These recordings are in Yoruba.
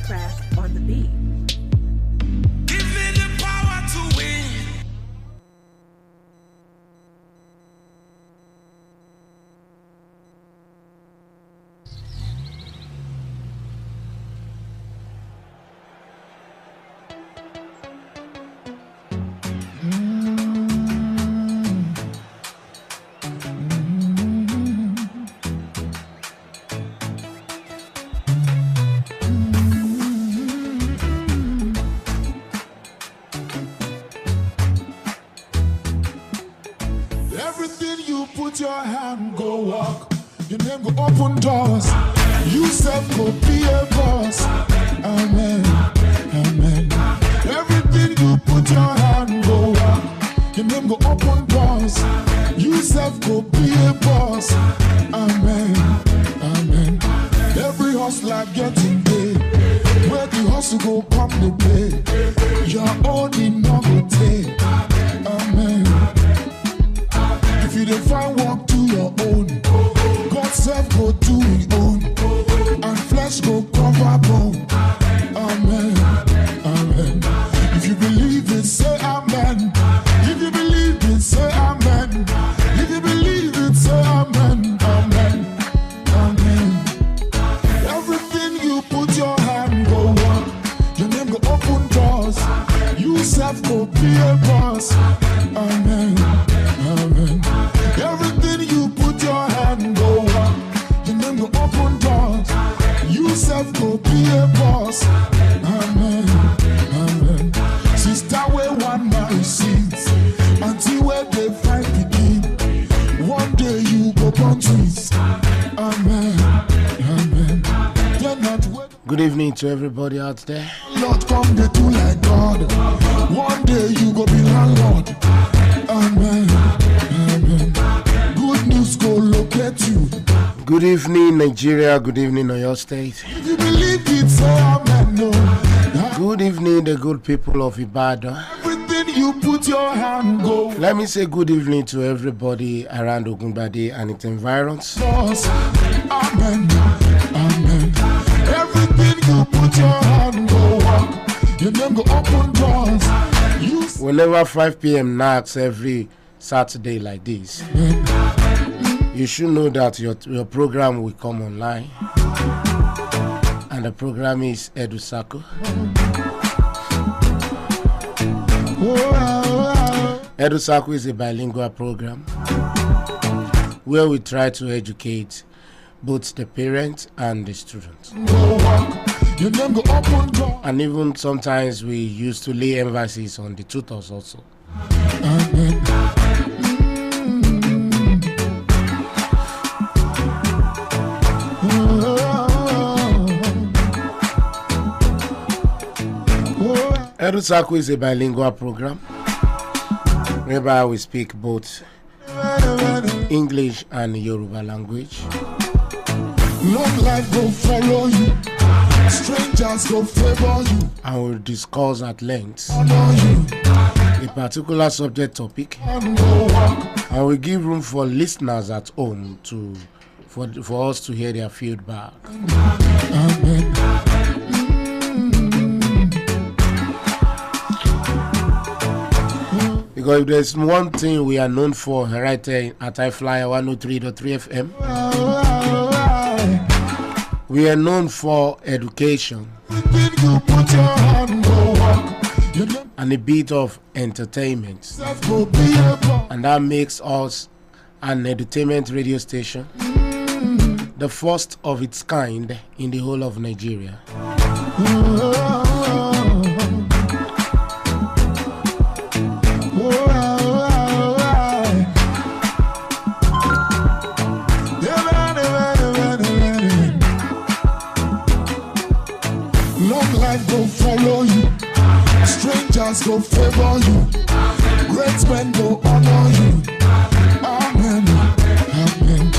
Craft on the beat. Give me the power to win. Your hand go walk, your name go open doors. You self go be a boss. Amen, amen. Everything you put your hand go walk, your name go open doors. You self go be a boss. Amen, amen. Every hustler getting paid. Where the hustle go come the pay. Your own in no go take. Amen. If you don't find work, do your own. God self go do his own. And flesh go cover bone. Amen. Amen. If you believe it, say amen. If you believe it, say amen. If you believe it, say amen. Amen. Amen. Everything you put your hand go on. Your name go open doors. You self go be a boss. Amen. Amen. Everything you put your hand go on, your name go open doors. You self go be a boss. Amen. Amen. Sister where one man sees until where they find begin. One day you go born twins. Amen. Amen. They're not wait. Good evening to everybody out there. Lord come they do like God. One day you go be landlord. Amen. Amen. Good news go locate you. Good evening, Nigeria. Good evening, Oyo State. If you believe it, say amen. No. Good evening, the good people of Ibadan. Everything you put your hand go. Let me say good evening to everybody around Ogunbade and its environs. Amen. Amen. Everything you put your hand go walk. Your name go open doors. Whenever 5 p.m. knocks every Saturday like this, you should know that your program will come online. And the program is Edu-Circle. Edu-Circle is a bilingual program where we try to educate both the parents and the students. And even sometimes we used to lay emphasis on the tutors also. Edu-Circle is a bilingual program whereby we speak both English and Yoruba language. Long life go follow you. Strangers go favor you. And we'll discuss at length a particular subject topic. And we give room for listeners at home for us to hear their feedback. Amen. Because if there's one thing we are known for right here at I-FLIER 103.3 FM, we are known for education and a bit of entertainment. And that makes us an entertainment radio station, the first of its kind in the whole of Nigeria. Long life go follow you. Strangers go favor you. Great men go honor you. Amen. Amen.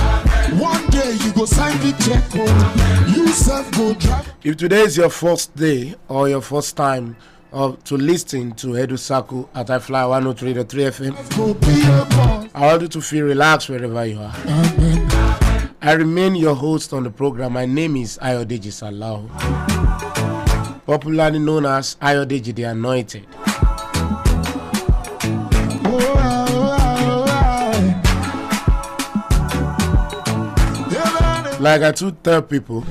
One day you go sign the check. You self go drive. If today is your first day or your first time to listen to Edu-Circle at I-FLIER 103.3 FM, I want you to feel relaxed wherever you are. Amen. I remain your host on the program. My name is Ayodeji popularly known as Ayodeji The Anointed. Like I do tell people,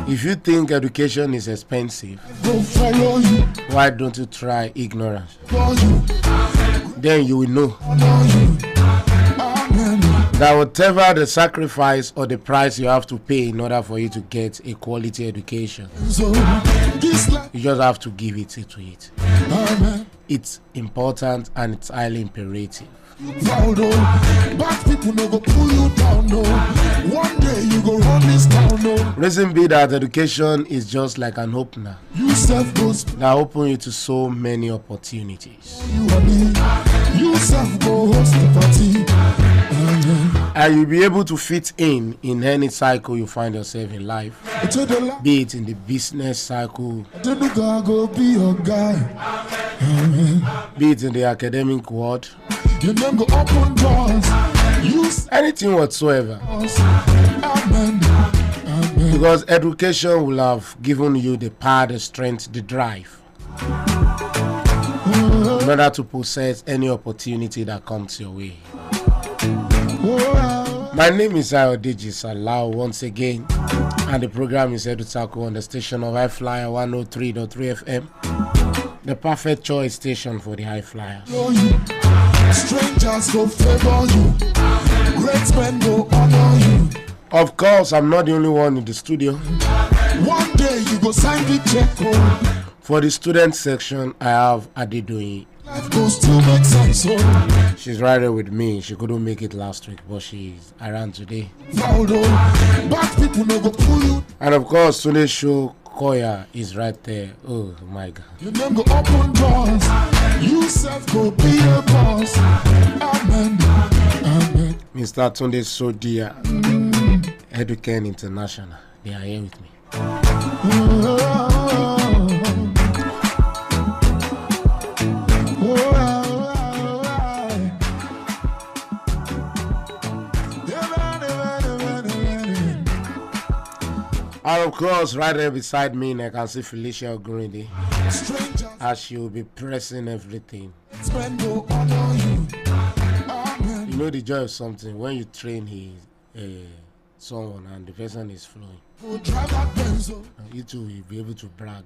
if you think education is expensive, why don't you try ignorance? Then you will know that whatever the sacrifice or the price you have to pay in order for you to get a quality education, you just have to give it to it. It's important and it's highly imperative. Reason be that education is just like an opener that opens you to so many opportunities. And you'll be able to fit in any cycle you find yourself in life, be it in the business cycle, be it in the academic world, anything whatsoever. Because education will have given you the power, the strength, the drive in order to possess any opportunity that comes your way. My name is Ayodeji Salau once again, and the program is Edu-Circle on the station of I-FLIER 103.3 FM, the perfect choice station for the I-FLIERs. Strangers go favor you, great men go honor you. Of course, I'm not the only one in the studio. One day you go sign the check. For the student section, I have Ayodeji. Life goes to make sense. She's right there with me. She couldn't make it last week, but she's around today. Bad people no go pull you. And of course, today's show, Koya is right there. Oh my God. You never go open doors. You self go be a boss. Amen. Amen. Mr. Tunde Sodia, Edu-Circle International. They are here with me. And of course, right there beside me, I can see Felicia Ogurinde, as she will be pressing everything. You know the joy of something when you train someone and the person is flowing. You too will be able to brag.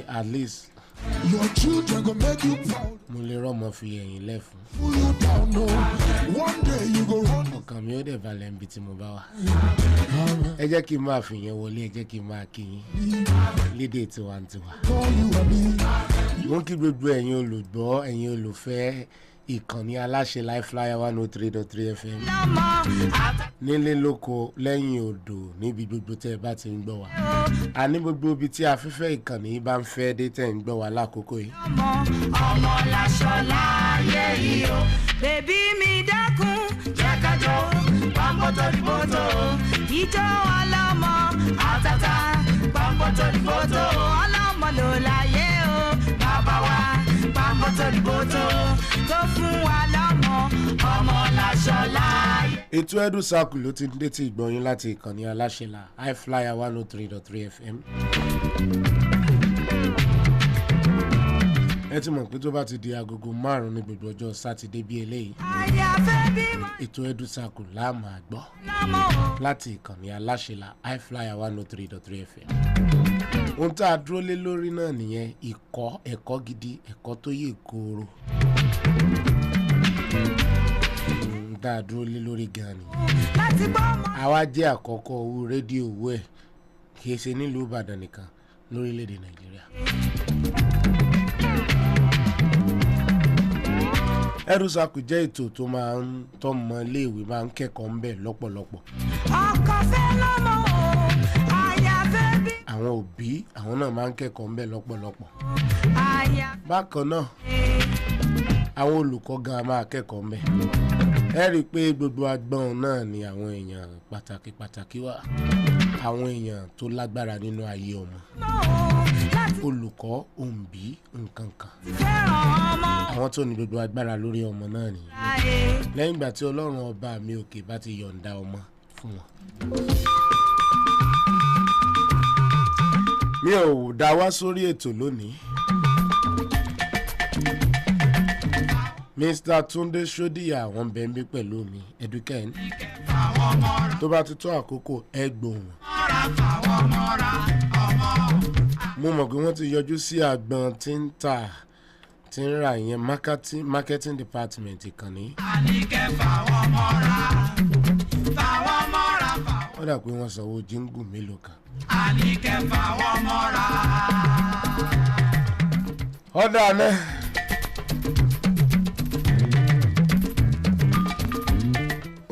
At least your children go make you proud. One day you go run. Come here, the Valen Biti Mubawa. I just keep my finger, I just keep my king. Lead it to one to you won't keep it brain, you look ball and you look fair. Ìkànnì aláṣẹ I-FLIER 103.3 FM nílé lóko lẹ́yìn odò níbi gbogbo tẹ́ ẹ bá ti ń gbọ́ wá. Àní gbogbo ibi tí afẹ́fẹ́ ìkànnì bá ń fẹ́ dé tẹ́ ń gbọ́ wá lákòókò yìí. Ọmọ láṣọ láyé yìí o, bèbí mi dákun jẹ́ ká jó pàmpọ́tò dìbòtò ìjọ ọlọ́mọ àtàtà pàmpọ́tò dìbòtò ọlọ́mọ ló láyé o, bàbá wa pàmpọ́tò dìbòtò. Ètò Edu-Circle ló ti ń dé tí ìgbọ̀nyín láti ìkànnì aláṣẹlá I-FLIER 103.3 FM. Ẹ ti mọ̀ pé tó bá ti di agogo 5 ní gbogbo ọjọ́ Sátidé bí eléyìí, ètò Edu-Circle la máa gbọ́ láti ìkànnì aláṣẹlá I-FLIER 103.3 FM. Ohun tá a dúró lé lórí náà nìyẹn, ẹ̀kọ́ gidi, ẹ̀kọ́ tó yè kooro. Tá a dúró lé lórí gan ni. Àwa jẹ́ àkọ́kọ́ owó rédíò owó ẹ̀ kì í ṣe nílùú Ìbàdàn nìkan lórílẹ̀‐èdè Nàìjíríà. Edu-Circle jẹ́ ètò tó máa ń tọ́mọ iléèwé máa ń kẹ́kọ̀ọ́ ńbẹ̀ lọ́pọ̀lọpọ̀. Àwọn òbí àwọn náà máa ń kẹ́kọ̀ọ́ ńbẹ̀ lọ́pọ̀lọpọ̀. Bákan náà, àwọn olùkọ́ gan máa kẹ́kọ̀ọ́ ńbẹ̀. Ẹ rí i pé gbogbo agbọ́n náà ni àwọn èèyàn pàtàkì wà, àwọn èèyàn tó lágbára nínú ayé ọmọ, olùkọ́, òǹbí, nǹkan kan, àwọn tó ní gbogbo agbára lórí ọmọ náà nìyẹn. Lẹ́yìn ìgbà tí Ọlọ́run ọba mi òkè bá ti yọ̀ǹda ọmọ fún wọn. mi ò dá wá sórí ètò lónìí. Mr. Tunde Shodiya àwọn bẹ̀m̀bẹ̀ pẹ̀lú mi Edu-Circle. Tó bá ti tó àkókò ẹgbòhùn. Mo mọ̀ pé wọ́n ti yọjú sí àgbọn tí ń tà tí ń ra ìyẹn marketing department ìkànnì. Ó dà pé wọ́n sanwó jíngù mélòó kan. Ọ̀dà náà.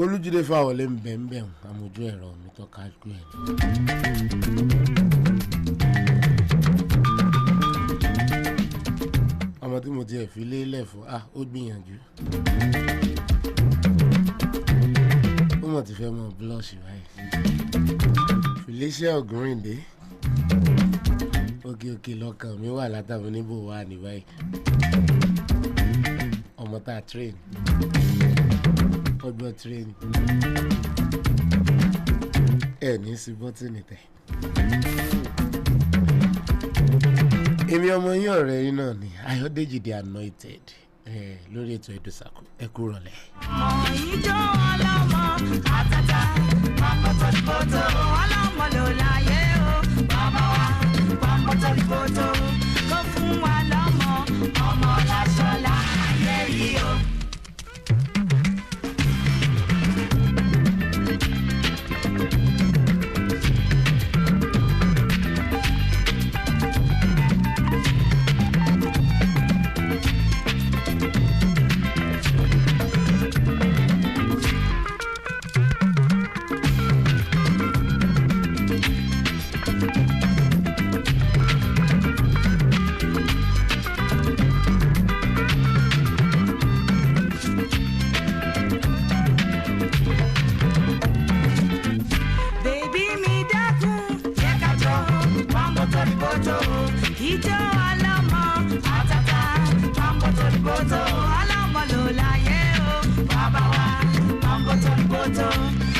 Olújídé Fáwọlé ń bẹ̀ àmójú ẹ̀rọ mi tó kájú ẹ̀. Ọmọ tí mo ti ẹ̀ fi lélẹ̀ fún ó gbìyànjú. Ó mọ̀ ti fẹ́ mọ̀ blush báyìí. Felicia Ògúnrìndé. Òkè lọ́kàn mi wà látàbí níbò wà ní báyìí. Ọmọ tá a train. Ọgbọ́n train. Ní sí bọ́tìnì tẹ̀. Èmi ọmọ yín ọ̀rẹ́ yín náà ni Ayodeji The Anointed lórí ètò Edu-Circle. Ẹ kú rọ̀lẹ́. Ìjọ ọlọ́mọ àtàtà pàmpọ̀tọ̀lìpọ̀tò ọlọ́mọ ló láyé o bàbá wa pàmpọ̀tọ̀lìpọ̀tò kó fún wa lọ́mọ ọmọ láṣọ láyé yìí o. Ìjọ ọlọ́mọ àtàtà pàmpọ̀tọ̀lìpọ̀tò ọlọ́mọ ló láyé o bàbá wa pàmpọ̀tọ̀lìpọ̀tò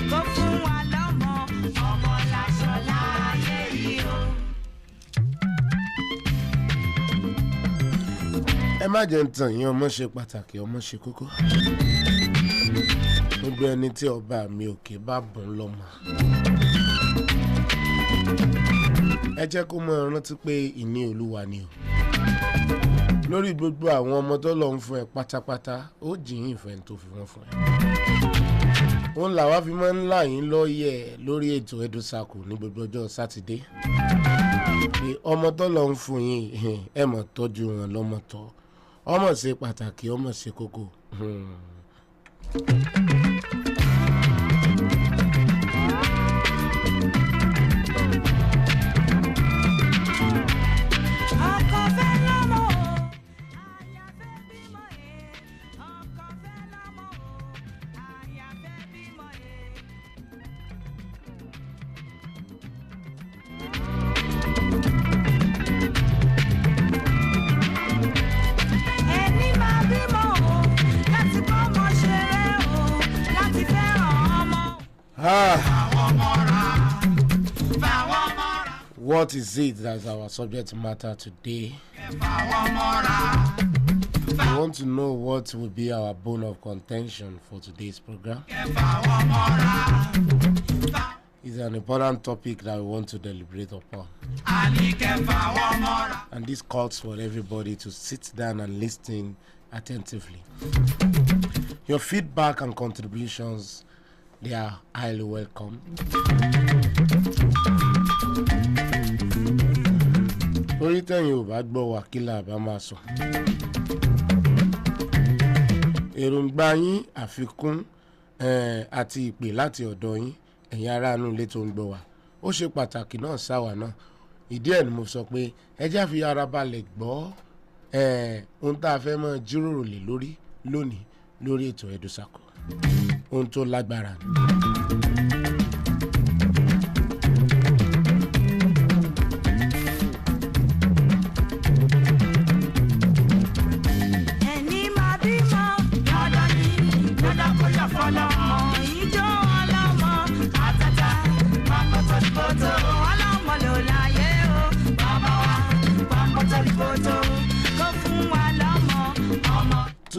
kó fún wa lọ́mọ ọmọ láṣọ láyé yìí o. Ẹ má jẹ́ ń tàn yín, ọmọ ṣe pàtàkì, ọmọ ṣe kókó. Gbogbo ẹni tí ọba mi òkè bá bùn lọ́mọ. Ẹ jẹ́ kó mọ̀ rántí pé ìní Olúwa ni o. Lórí gbogbo àwọn ọmọ tó lọ ń fún ẹ pátápátá, ó jìyìn ìfẹ́ tó fi wọ́n fún ẹ. Òun làwa fi máa ń là yín lọ́yẹ̀ lórí ètò Edu-Circle ní gbogbo ọjọ́ Sátidé. Pé ọmọ tó lọ ń fún yín ẹ mọ̀ tọ́jú wọn lọ́mọ tọ́. Ọmọ ṣe pàtàkì, ọmọ ṣe kókó. What is it that's our subject matter today? We want to know what will be our bone of contention for today's program. It's an important topic that we want to deliberate upon. And this calls for everybody to sit down and listen attentively. Your feedback and contributions, they are highly welcome. Orí tẹ̀yin ò bá gbọ́ wákìlà bá máa sọ. Èròǹgbà yín àfikún àti ìpè láti ọ̀dọ̀ yín ẹ̀yin ará inú ilé tó ń gbọ́ wa. Ó ṣe pàtàkì náà sáwà náà. Ìdí ẹ̀ ni mo sọ pé ẹ jẹ́ fi ara balẹ̀ gbọ́ ohun tá a fẹ́ máa jíròrò lé lórí lónìí lórí ètò Edu-Circle. Ohun tó lágbára ni.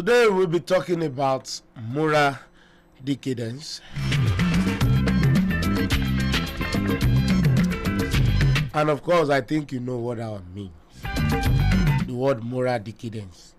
Today we'll be talking about moral decadence. And of course, I think you know what that means. The word moral decadence.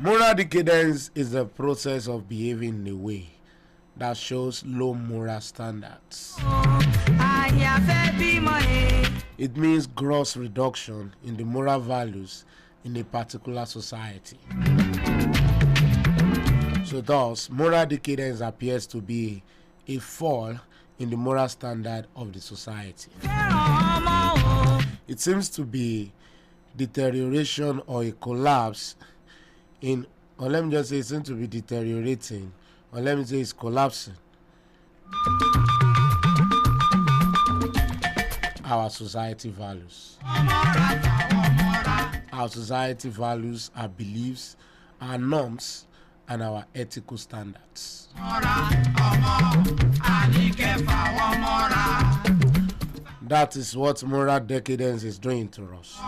Moral decadence is the process of behaving in a way that shows low moral standards. It means gross reduction in the moral values in a particular society. So thus, moral decadence appears to be a fall in the moral standard of the society. It seems to be deterioration or a collapse in, or let me just say it seems to be deteriorating, or let me say it's collapsing our society values. Our society values, our beliefs, our norms, and our ethical standards. That is what moral decadence is doing to us.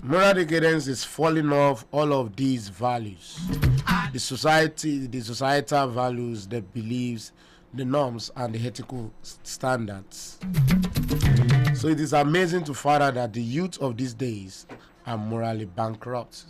Moral decadence is falling off all of these values. The societal values, the beliefs, the norms, and the ethical standards. So it is amazing to find out that the youth of these days are morally bankrupt.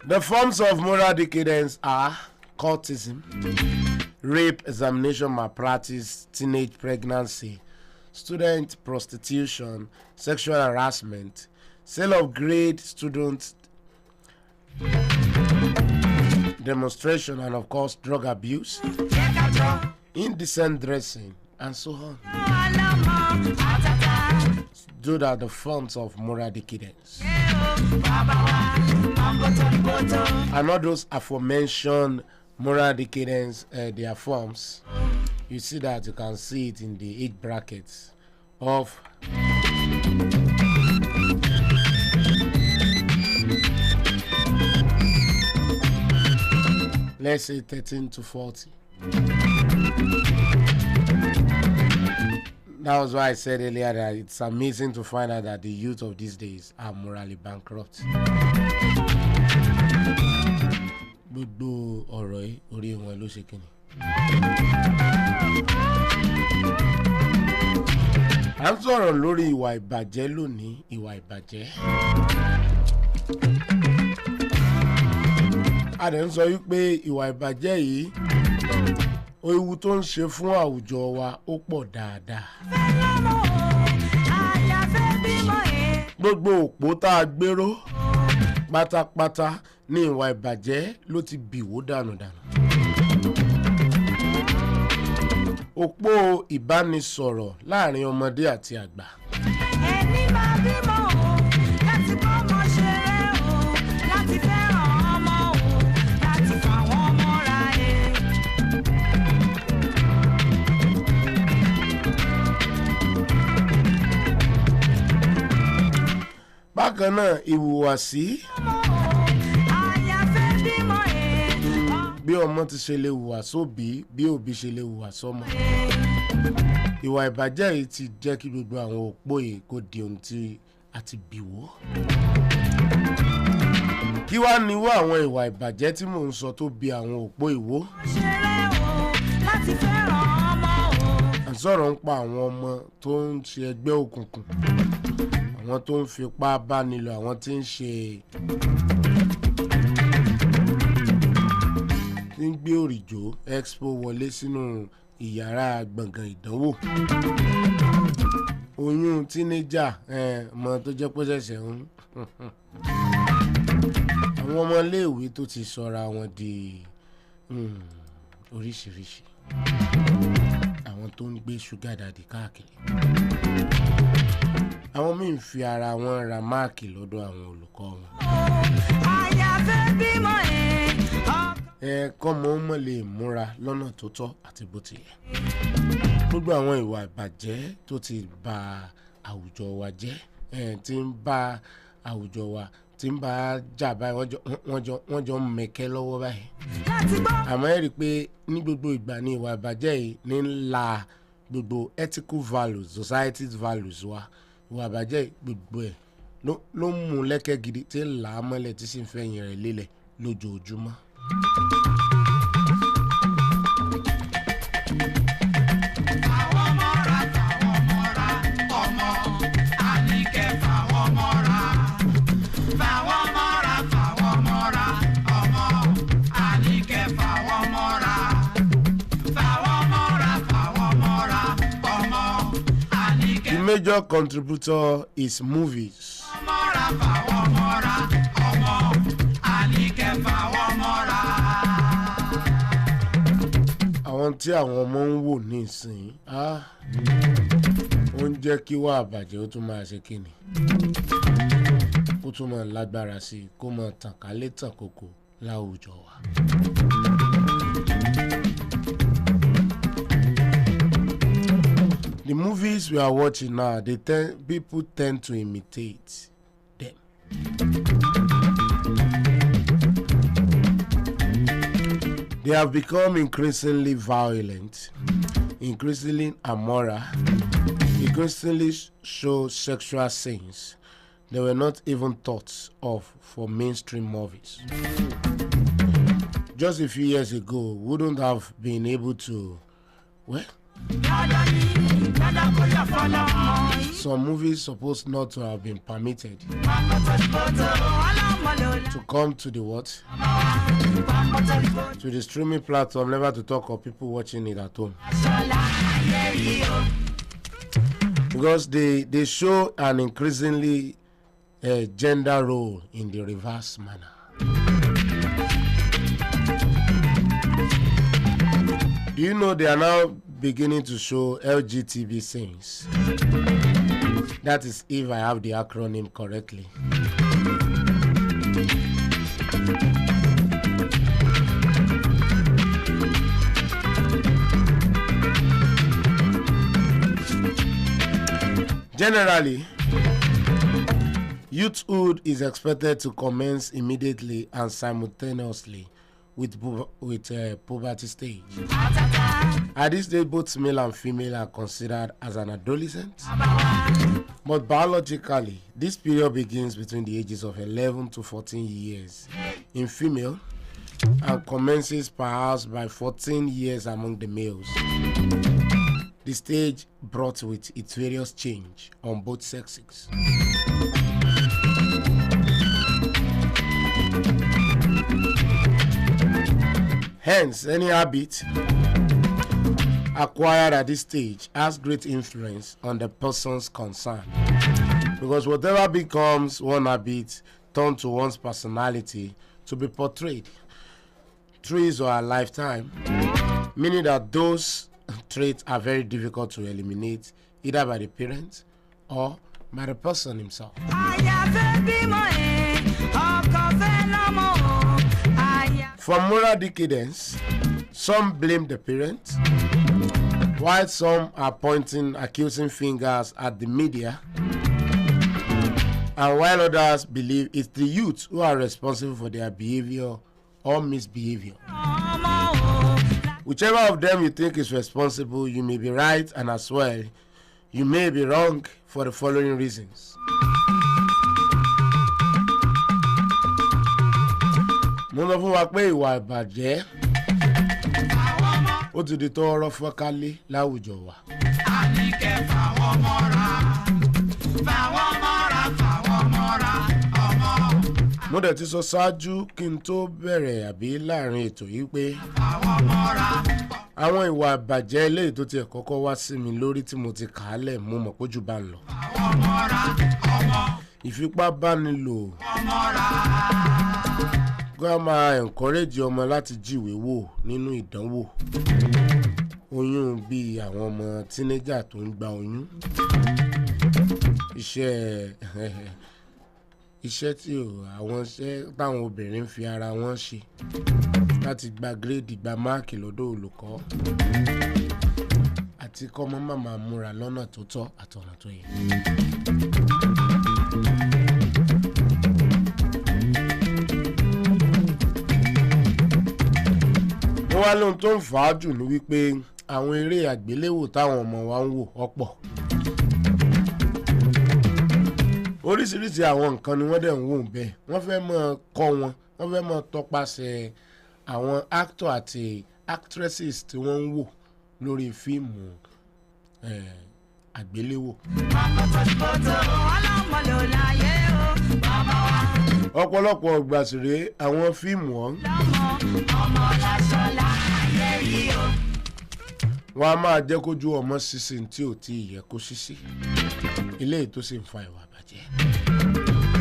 The forms of moral decadence are cultism, rape, examination malpractice, teenage pregnancy, student prostitution, sexual harassment, sale of grade, student demonstration, and of course drug abuse, indecent dressing, and so on. Those are the forms of moral decadence. And all those aforementioned moral decadence, their forms, you see that you can see it in the age brackets of let's say 13 to 40. That was why I said earlier that it's amazing to find out that the youth of these days are morally bankrupt. Gbogbo ọ̀rọ̀ yìí orí wọn ló ṣe kíni. À ń sọ̀rọ̀ lórí ìwà ìbàjẹ́ lónìí, ìwà ìbàjẹ́. A dẹ̀ ń sọ wípé ìwà ìbàjẹ́ yìí ewu tó ń ṣe fún àwùjọ wa ó pọ̀ dáadáa. Gbogbo òpó tá a gbéró pátápátá ní ìwà ìbàjẹ́ ló ti bìwó dànùdànù. Òpó ìbánisọ̀rọ̀ láàrin ọmọdé àti àgbà. bákan náà ìhùwàsí bí ọmọ ti ṣe lè hùwà sóbí bí òbí ṣe lè hùwà sọ́mọ. Ìwà ìbàjẹ́ yìí ti jẹ́ kí gbogbo àwọn òpó yìí kó di ohun tí a ti bì wó. Kí wá ní wá àwọn ìwà ìbàjẹ́ tí mò ń sọ tó bí àwọn òpó ìwó? À ń sọ̀rọ̀ ń pa àwọn ọmọ tó ń ṣe ẹgbẹ́ òkùnkùn, àwọn tó ń fipá bá nílò, àwọn tí ń gbé òrìjò expo wọlé sínú ìyàrá gbọ̀ngàn ìdánwò. Oyún tínéjà ọmọ tó jẹ́ pé ṣẹ̀ṣẹ̀ ń àwọn ọmọ iléèwé tó ti sọra wọn di oríṣiríṣi, àwọn tó ń gbé ṣúgà dàdí káàkiri, àwọn míì ń fi ara wọn ra máàkì lọ́dọ̀ àwọn olùkọ́ wọn. Kọ́mọ ó mọ̀ lè múra lọ́nà tó tọ́ àti bó ti yẹ. Gbogbo àwọn ìwà ìbàjẹ́ tó ti bà àwùjọ wa jẹ́, tí ń bá àwùjọ wa tí ń bá jà báyìí, wọ́n jọ ń mẹ̀kẹ́ lọ́wọ́ báyìí. Àmọ́ ẹ rí i pé ní gbogbo ìgbà ní ìwà ìbàjẹ́ yìí ní ńlá gbogbo ethical values, society's values wa. Ìwà ìbàjẹ́ yìí gbogbo ẹ̀ ló ń mú lẹ́kẹ́ gidi tí ń là á mọ́lẹ̀ tí sì ń fẹ̀yìn rẹ̀ lélẹ̀ lójoojúmọ́. The major contributor is movies. Àwọn tí àwọn ọmọ ń wò ní ìsìn ó ń jẹ́ kí wà àbàjẹ́ ó tún máa ṣe kíni, ó tún máa lágbára sí i, kó máa tàn kálé tàn kókó láwùjọ wa. The movies we are watching now, people tend to imitate them. They have become increasingly violent, increasingly immoral, increasingly show sexual scenes that were not even thought of for mainstream movies. Just a few years ago, we wouldn't have been able to, some movies supposed not to have been permitted to come to the what? To the streaming platform, never to talk of people watching it at home. Because they show an increasingly gender role in the reverse manner. Do you know they are now beginning to show LGBT scenes? That is, if I have the acronym correctly. Generally, youthhood is expected to commence immediately and simultaneously with puberty stage. At this stage, both male and female are considered as an adolescent. But biologically, this period begins between the ages of 11 to 14 years in female and commences perhaps by 14 years among the males. The stage brought with its various change on both sexes. Hence, any habit acquired at this stage has great influence on the person's concerned. Because whatever becomes one habit turned to one's personality to be portrayed through his or her lifetime, meaning that those traits are very difficult to eliminate either by the parents or by the person himself. For moral decadence, some blame the parents, while some are pointing accusing fingers at the media, And while others believe it's the youth who are responsible for their behavior or misbehavior. Whichever of them you think is responsible, you may be right, and as well, you may be wrong for the following reasons. Mo lọ fún wa pé ìwà ìbàjẹ́ ó ti di tọ́rọ́ fọ́kálé láwùjọ wa. Àníkẹ́ fàwọn mọ́ra ọmọ. Mo dẹ̀ ti sọ ṣáájú kí n tó bẹ̀rẹ̀ àbí láàrin ètò yìí pé àwọn ìwà ìbàjẹ́ eléyìí tó tiẹ̀ kọ́kọ́ wá sí mi lórí tí mo ti kà á lẹ̀ mo mọ̀ pójú bá ń lọ. Ìfipábánilò gbọ́dọ̀ máa encourage ọmọ láti jíwèé wò nínú ìdánwò. Oyún bíi àwọn ọmọ teenager tó ń gba oyún. Iṣẹ́ tí àwọn iṣẹ́ táwọn obìnrin fi ara wọn ṣe láti gba gírèdì gba máàkì lọ́dọ̀ olùkọ́ àti kọ́mọ́ máa múra lọ́nà tó tọ́ àtọ̀nà tó yẹ. Wọ́n wá lóhun tó ń fà á jù ní wípé àwọn eré àgbéléwò táwọn ọmọ wa ń wò ọ̀pọ̀. Oríṣiríṣi àwọn nǹkan ni wọ́n dẹ̀ ń wò bẹ́ẹ̀. Wọ́n fẹ́ mọ̀ kọ́ wọn, wọ́n fẹ́ mọ̀ tọpasẹ̀ àwọn actor àti actresses tí wọ́n ń wò lórí fíìmù àgbéléwò. Ọ̀pọ̀lọpọ̀ ìgbàsíre àwọn fíìmù ọ̀hún wọ́n á máa jẹ́ kójú ọmọ sísìn tí ò tí ì yẹ kó sísí, eléyìí tó sì ń fa ìwà ìbàjẹ́.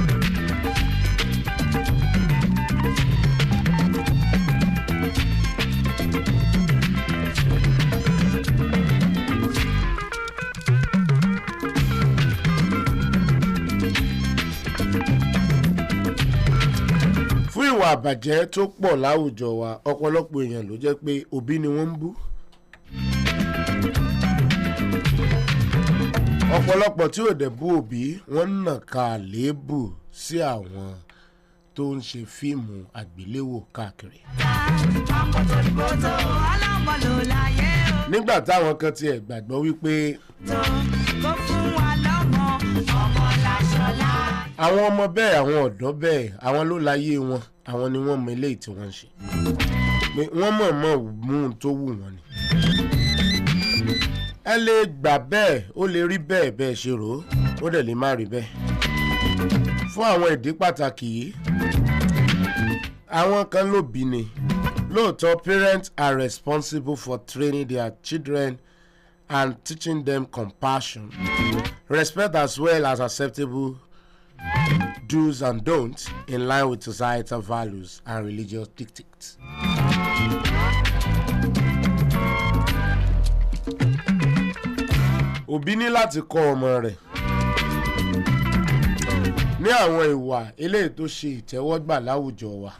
Fún ìwà ìbàjẹ́ tó pọ̀ láwùjọ wa, ọ̀pọ̀lọpọ̀ èèyàn ló jẹ́ pé òbí ni wọ́n ń bú. Ọ̀pọ̀lọpọ̀ tí ò dẹ̀ bú òbí wọ́n ń nàka àléébù sí àwọn tó ń ṣe fíìmù àgbéléwò káàkiri. Nígbà táwọn kan tiẹ̀ gbàgbọ́ wípé àwọn ọmọ bẹ́ẹ̀, àwọn ọ̀dọ́ bẹ́ẹ̀, àwọn ló láyé wọn, àwọn ni wọ́n mọ eléyìí tí wọ́n ń ṣe. Wọ́n mọ̀ọ́mọ̀ mú un tó wù wọ́n ni. Ẹ lè gbà bẹ́ẹ̀, ó lè rí bẹ́ẹ̀ bẹ́ẹ̀ ṣe rò ó dẹ̀ lè má rí bẹ́ẹ̀. Fún àwọn ìdí pàtàkì yìí, àwọn kan ló bí ni. Lóòótọ́, parents are responsible for training their children and teaching them compassion, respect as well as acceptable do's and don'ts in line with societal values and religious dictates. Òbí ní láti kọ́ ọmọ rẹ̀ ní àwọn ìwà eléyìí tó ṣe ìtẹ́wọ́gbà láwùjọ wa,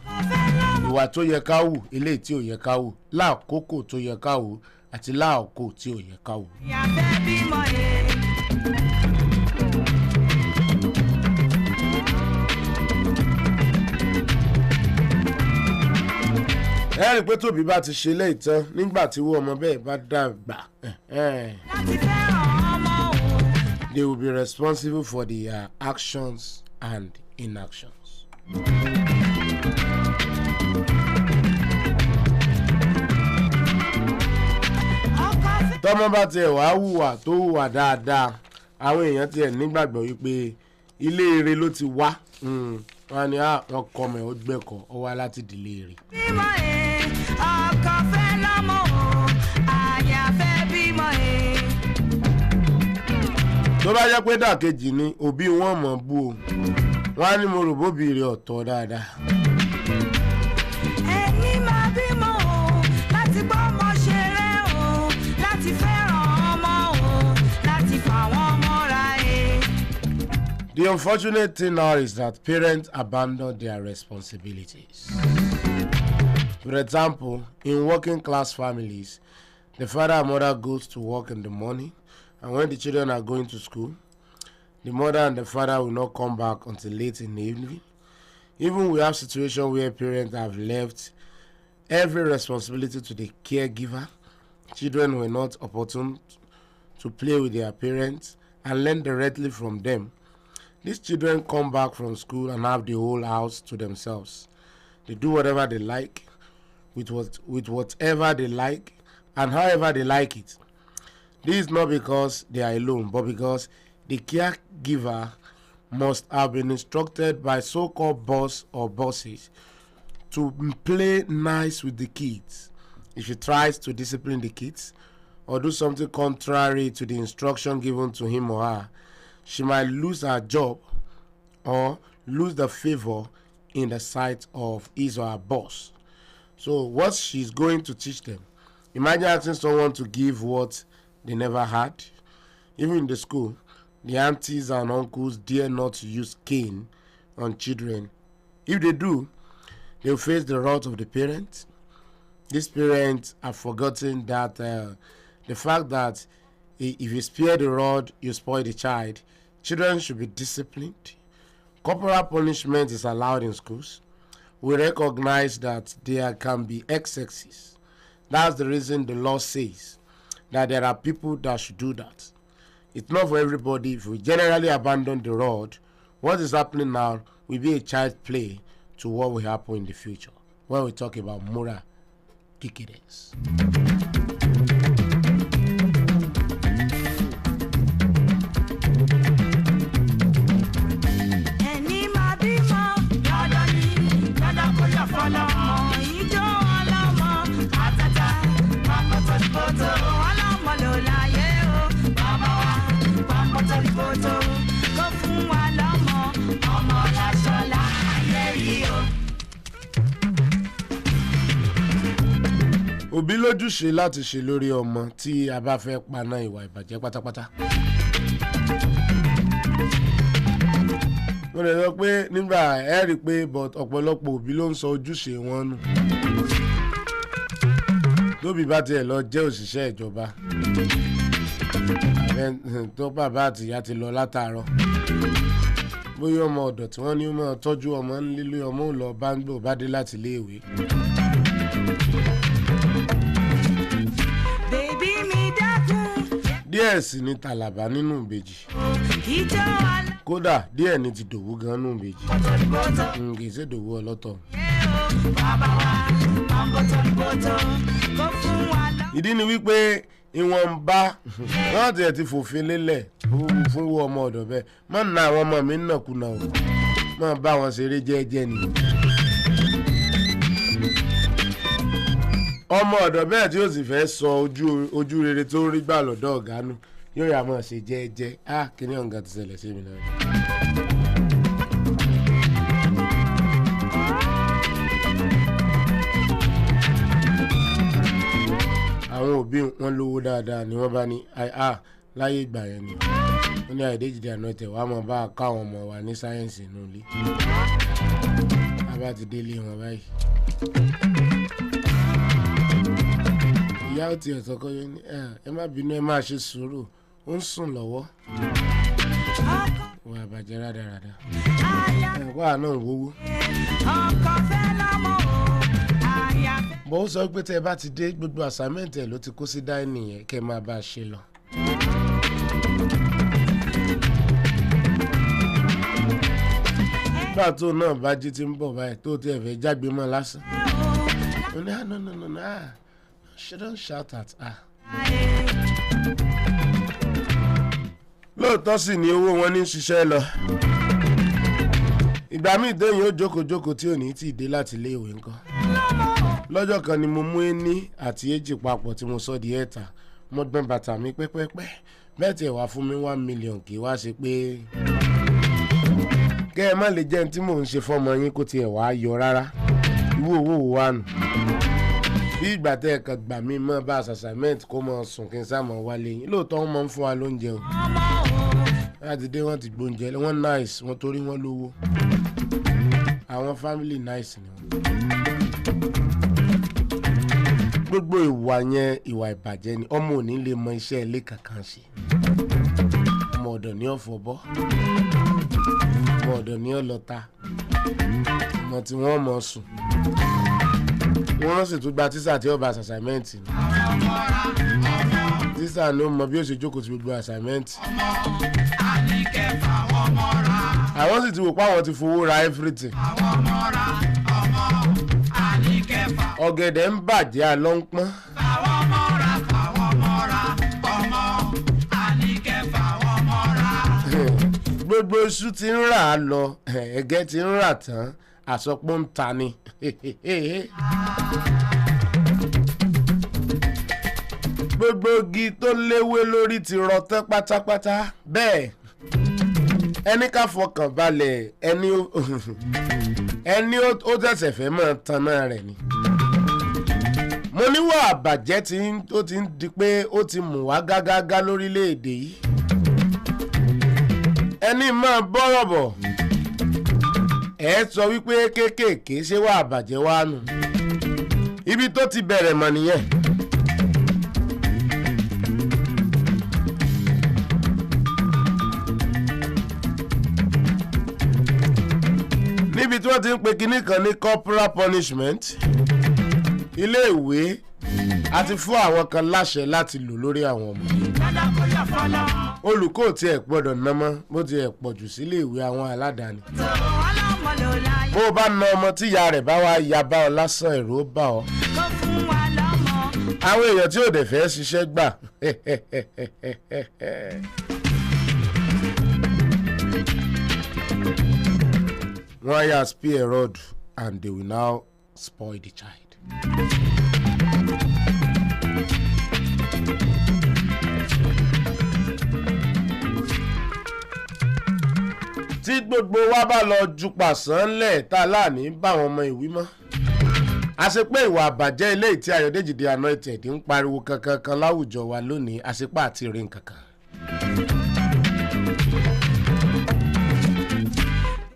ìwà tó yẹ ká wù, eléyìí tí ò yẹ ká wù, láàkókò tó yẹ ká wù àti láàkókò tí ò yẹ ká wù. Ẹ rí i pé tóbi bá ti ṣe léyìí tán nígbà tí wọ́n ọmọ bẹ́ẹ̀ bá dàgbà, they will be responsible for their actions and inactions. Tọ́mọ bá tiẹ̀ wá hùwà tó hùwà dáadáa, àwọn èèyàn tiẹ̀ nígbàgbọ́ wípé ilé ire ló ti wá. Wọ́n ní wọ́n kọ́ ọmọ ẹ̀ ó gbẹ́kọ̀ ọ wá láti ìdílé ire. Tó bá jẹ́ pé dàkejì ni òbí wọn mọ̀ bú o, wọ́n á ní mo rò bóbi rẹ̀ ọ̀tọ̀ dáadáa. Ẹni máa bímọ o, láti gbọ́ ọmọ ṣeré o, láti fẹ́ràn ọmọ o, láti fà wọ́n mọ́ra e. The unfortunate thing now is that parents abandon their responsibilities. For example, in working class families, the father and mother goes to work in the morning, and when the children are going to school, the mother and the father will not come back until late in the evening. Even we have situations where parents have left every responsibility to the caregiver. Children were not opportune to play with their parents and learn directly from them. These children come back from school and have the whole house to themselves. They do whatever they like, with whatever they like, and however they like it. This is not because they are alone, but because the caregiver must have been instructed by so-called boss or bosses to play nice with the kids. If she tries to discipline the kids or do something contrary to the instruction given to him or her, she might lose her job or lose the favor in the sight of his or her boss. So what she's going to teach them? Imagine asking someone to give what they never had. Even in the school, the aunties and uncles dare not use cane on children. If they do, they'll face the wrath of the parents. These parents have forgotten that the fact that if you spare the rod, you spoil the child. Children should be disciplined. Corporal punishment is allowed in schools. We recognize that there can be excesses. That's the reason the law says that there are people that should do that. It's not for everybody. If we generally abandon the rod, what is happening now will be a child's play to what will happen in the future when we talk about moral decadence. Òbí lójúṣe láti ṣe lórí ọmọ tí a bá fẹ́ paná ìwà ìbàjẹ́ pátápátá. Mo lè sọ pé nígbà ẹ rí pé ọ̀pọ̀lọpọ̀ òbí ló ń sọ ojúṣe wọn nù. Tóbi bá tiẹ̀ lọ jẹ́ òṣìṣẹ́ ìjọba. Tó bàbá àti ìyá ti lọ látàárọ̀. Bóyá ọmọ ọ̀dọ̀ tí wọ́n ní ó máa tọ́jú ọmọ nílé ọmọ ò lọ bá ń gbò bá dé láti ilé ìwé. Díẹ̀ sì ni tàlàbà nínú ìbejì. Kódà díẹ̀ ni ti dòwú gan nínú ìbejì. Kì í ṣe dòwú ọlọ́tọ̀. Ìdí ni wípé ìwọ̀nba wọ́n tiẹ̀ ti fòfin lélẹ̀ fún wo ọmọ ọ̀dọ̀ bẹ́ẹ̀. Má na àwọn ọmọ mi nàkúnà o. Má bá wọn ṣeré jẹ́jẹ́ ni. Ọmọ ọ̀dọ̀ bẹ́ẹ̀ tí ó sì fẹ́ sọ ojú rere tó ń rí gbà lọ́dọ̀ ọ̀gá nù yóò yà mọ̀ ṣe jẹ́jẹ́. Kíní ọ̀gá ti ṣẹlẹ̀ sí mi náà. Àwọn òbí wọn lówó dáadáa ni wọ́n bá ní láyé ìgbà yẹn ni wọ́n ní Ayodeji The Anointed wàá mọ̀ bá káwọn ọmọ wa ní sáyẹ́ǹsì inú ilé. A bá ti délé wọn báyìí. Ìyá ò tiẹ̀ sọ́kọ́ yẹn ní ẹ má bínú, ẹ máa ṣe sùúrù, ó ń sùn lọ́wọ́. Wọ́n àbàjẹ́ rádaràda. Wà náà ń wówó. Bó sọ pé tẹ́ ẹ bá ti dé gbogbo assignment ẹ̀ ló ti kó sí dáìnì yẹn kẹ́ ẹ máa bá a ṣe lọ. Nígbà tó náà bá jí tí ń bọ̀ báyìí tó tiẹ̀ fẹ́ jágbe mọ́ lásán. Ó ní no. Shouldn't shout at her. Lóòótọ́ sì ni owó wọn ní ṣiṣẹ́ lọ. Ìgbà míì déyìn ó jókòó tí ò ní tí ì dé láti ilé ìwé ńkọ́. Lọ́jọ́ kan ni mo mú ení àti èjì papọ̀ tí mo sọ di ẹ̀ta. Mo gbọ́n bàtà mi pẹ́pẹ́pẹ́. Bẹ́ẹ̀ tí ẹ̀ wá fún mi 1 million kì í wá ṣe pé kẹ́ ẹ má lè jẹ́ ní tí mò ń ṣe fọ́mọ yín kó tiẹ̀ wá yọ rárá. Ìwọ owó wà nù. Bí ìgbà tẹ́ ẹ kàn gbà mí mọ́ bá assignment kó mọ sùn kí n sá mọ́ wálé yín. Lóòótọ́ wọ́n mọ̀ ń fún wa lóúnjẹ o. Láti dé wọ́n ti gbóúnjẹ wọ́n nice wọ́n torí wọ́n lówó. Àwọn family nice ni wọ́n. Gbogbo ìwà yẹn ìwà ìbàjẹ́ ni. Ọmọ ò ní lè mọ iṣẹ́ ilé kankan ṣe. Ọmọ ọ̀dọ̀ ní ọ̀fọ̀bọ́ ọmọ ọ̀dọ̀ ní ọlọ́ta ọmọ tí wọ́n mọ̀ sùn wọ́n sì tún gba tíṣà tí ó bá assignment ni tíṣà ló mọ bí ó ṣe jókòó ti gbogbo assignment àwọn sì ti wò pé àwọn ti fowó ra everything ọ̀gẹ̀dẹ̀ ń bàjẹ́ àlọ́ ń pọ́n. gbogbo iṣu ti ń rà á lọ ẹ̀gẹ́ ti ń rà tán àsọpọ̀ ń ta ni. gbogbo igi tó léwé lórí ti rọ tán pátápátá bẹ́ẹ̀ ẹni ká fọkàn balẹ̀ ẹni ó tẹ̀sẹ̀ fẹ́ mọ́ tanná rẹ̀ ni. mo níwọ̀ àbàjẹ́ ó ti ń di pé ó ti mú wá gágágá lórílẹ̀‐èdè yìí ẹni máa bọ́rọ̀ bọ̀ ẹ sọ wípé kéékèèké ṣé wà àbàjẹ́ wá nù ibi tó ti bẹ̀rẹ̀ mọ̀ nìyẹn. níbi tí wọ́n ti ń pe kinní kan ní corporal punishment ilé ìwé àti fún àwọn kan láṣẹ láti lò lórí àwọn ọmọ olùkọ́ tí ẹ̀ gbọ́dọ̀ ná mọ́ bó ti ẹ̀ pọ̀ jù sílé ìwé àwọn aládàáni bó o bá na ọmọ tí ìyá rẹ̀ bá wá ya bá ọ lásán ẹ̀rọ bá ọ àwọn èèyàn tí ò dẹ̀ fẹ́ ṣiṣẹ́ gbà wọ́n yà spear rod and they will now spoil the child. tí gbogbo wa bá lọ ju pàṣán lẹ̀ tá láàní báwọn ọmọ ìwí mọ́ àṣepé ìwà àbàjẹ́ ilé tí Ayodeji The Anointed ń pariwo kankan láwùjọ wa lónìí àṣepá àti ìrìn kankan.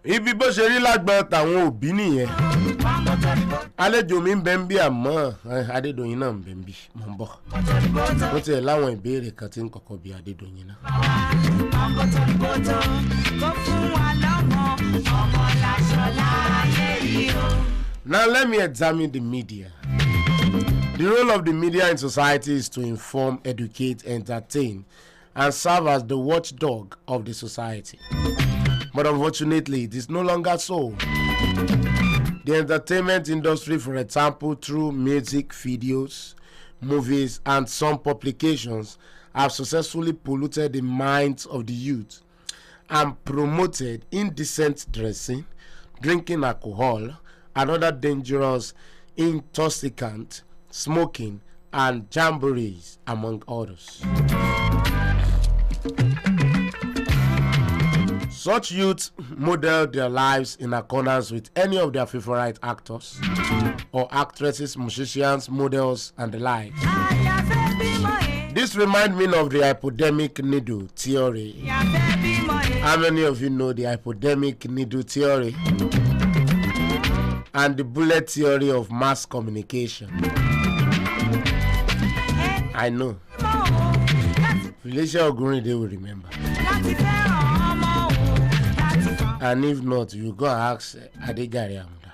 ibi bó ṣe rí lágbọn tàwọn òbí nìyẹn àlejò mi ń bẹ ń bí àmọ́ Adédoyin náà ń bẹ ń bí mò ń bọ̀ ó tiẹ̀ láwọn ìbéèrè kan tí ń kọ́kọ́ bí Adédoyin náà. Now let me examine the media. The role of the media in society is to inform, educate, entertain, and serve as the watchdog of the society. But unfortunately, it is no longer so. The entertainment industry, for example, through music, videos, movies, and some publications, have successfully polluted the minds of the youth and promoted indecent dressing, drinking alcohol, and other dangerous intoxicants, smoking, and jamborees, among others. Such youths model their lives in accordance with any of their favorite actors or actresses, musicians, models, and the like. This reminds me of the hypodermic needle theory. How many of you know the hypodermic needle theory and the bullet theory of mass communication? I know. Felicia Ogunrin, they will remember. And if not, you go ask Adegari Amuda.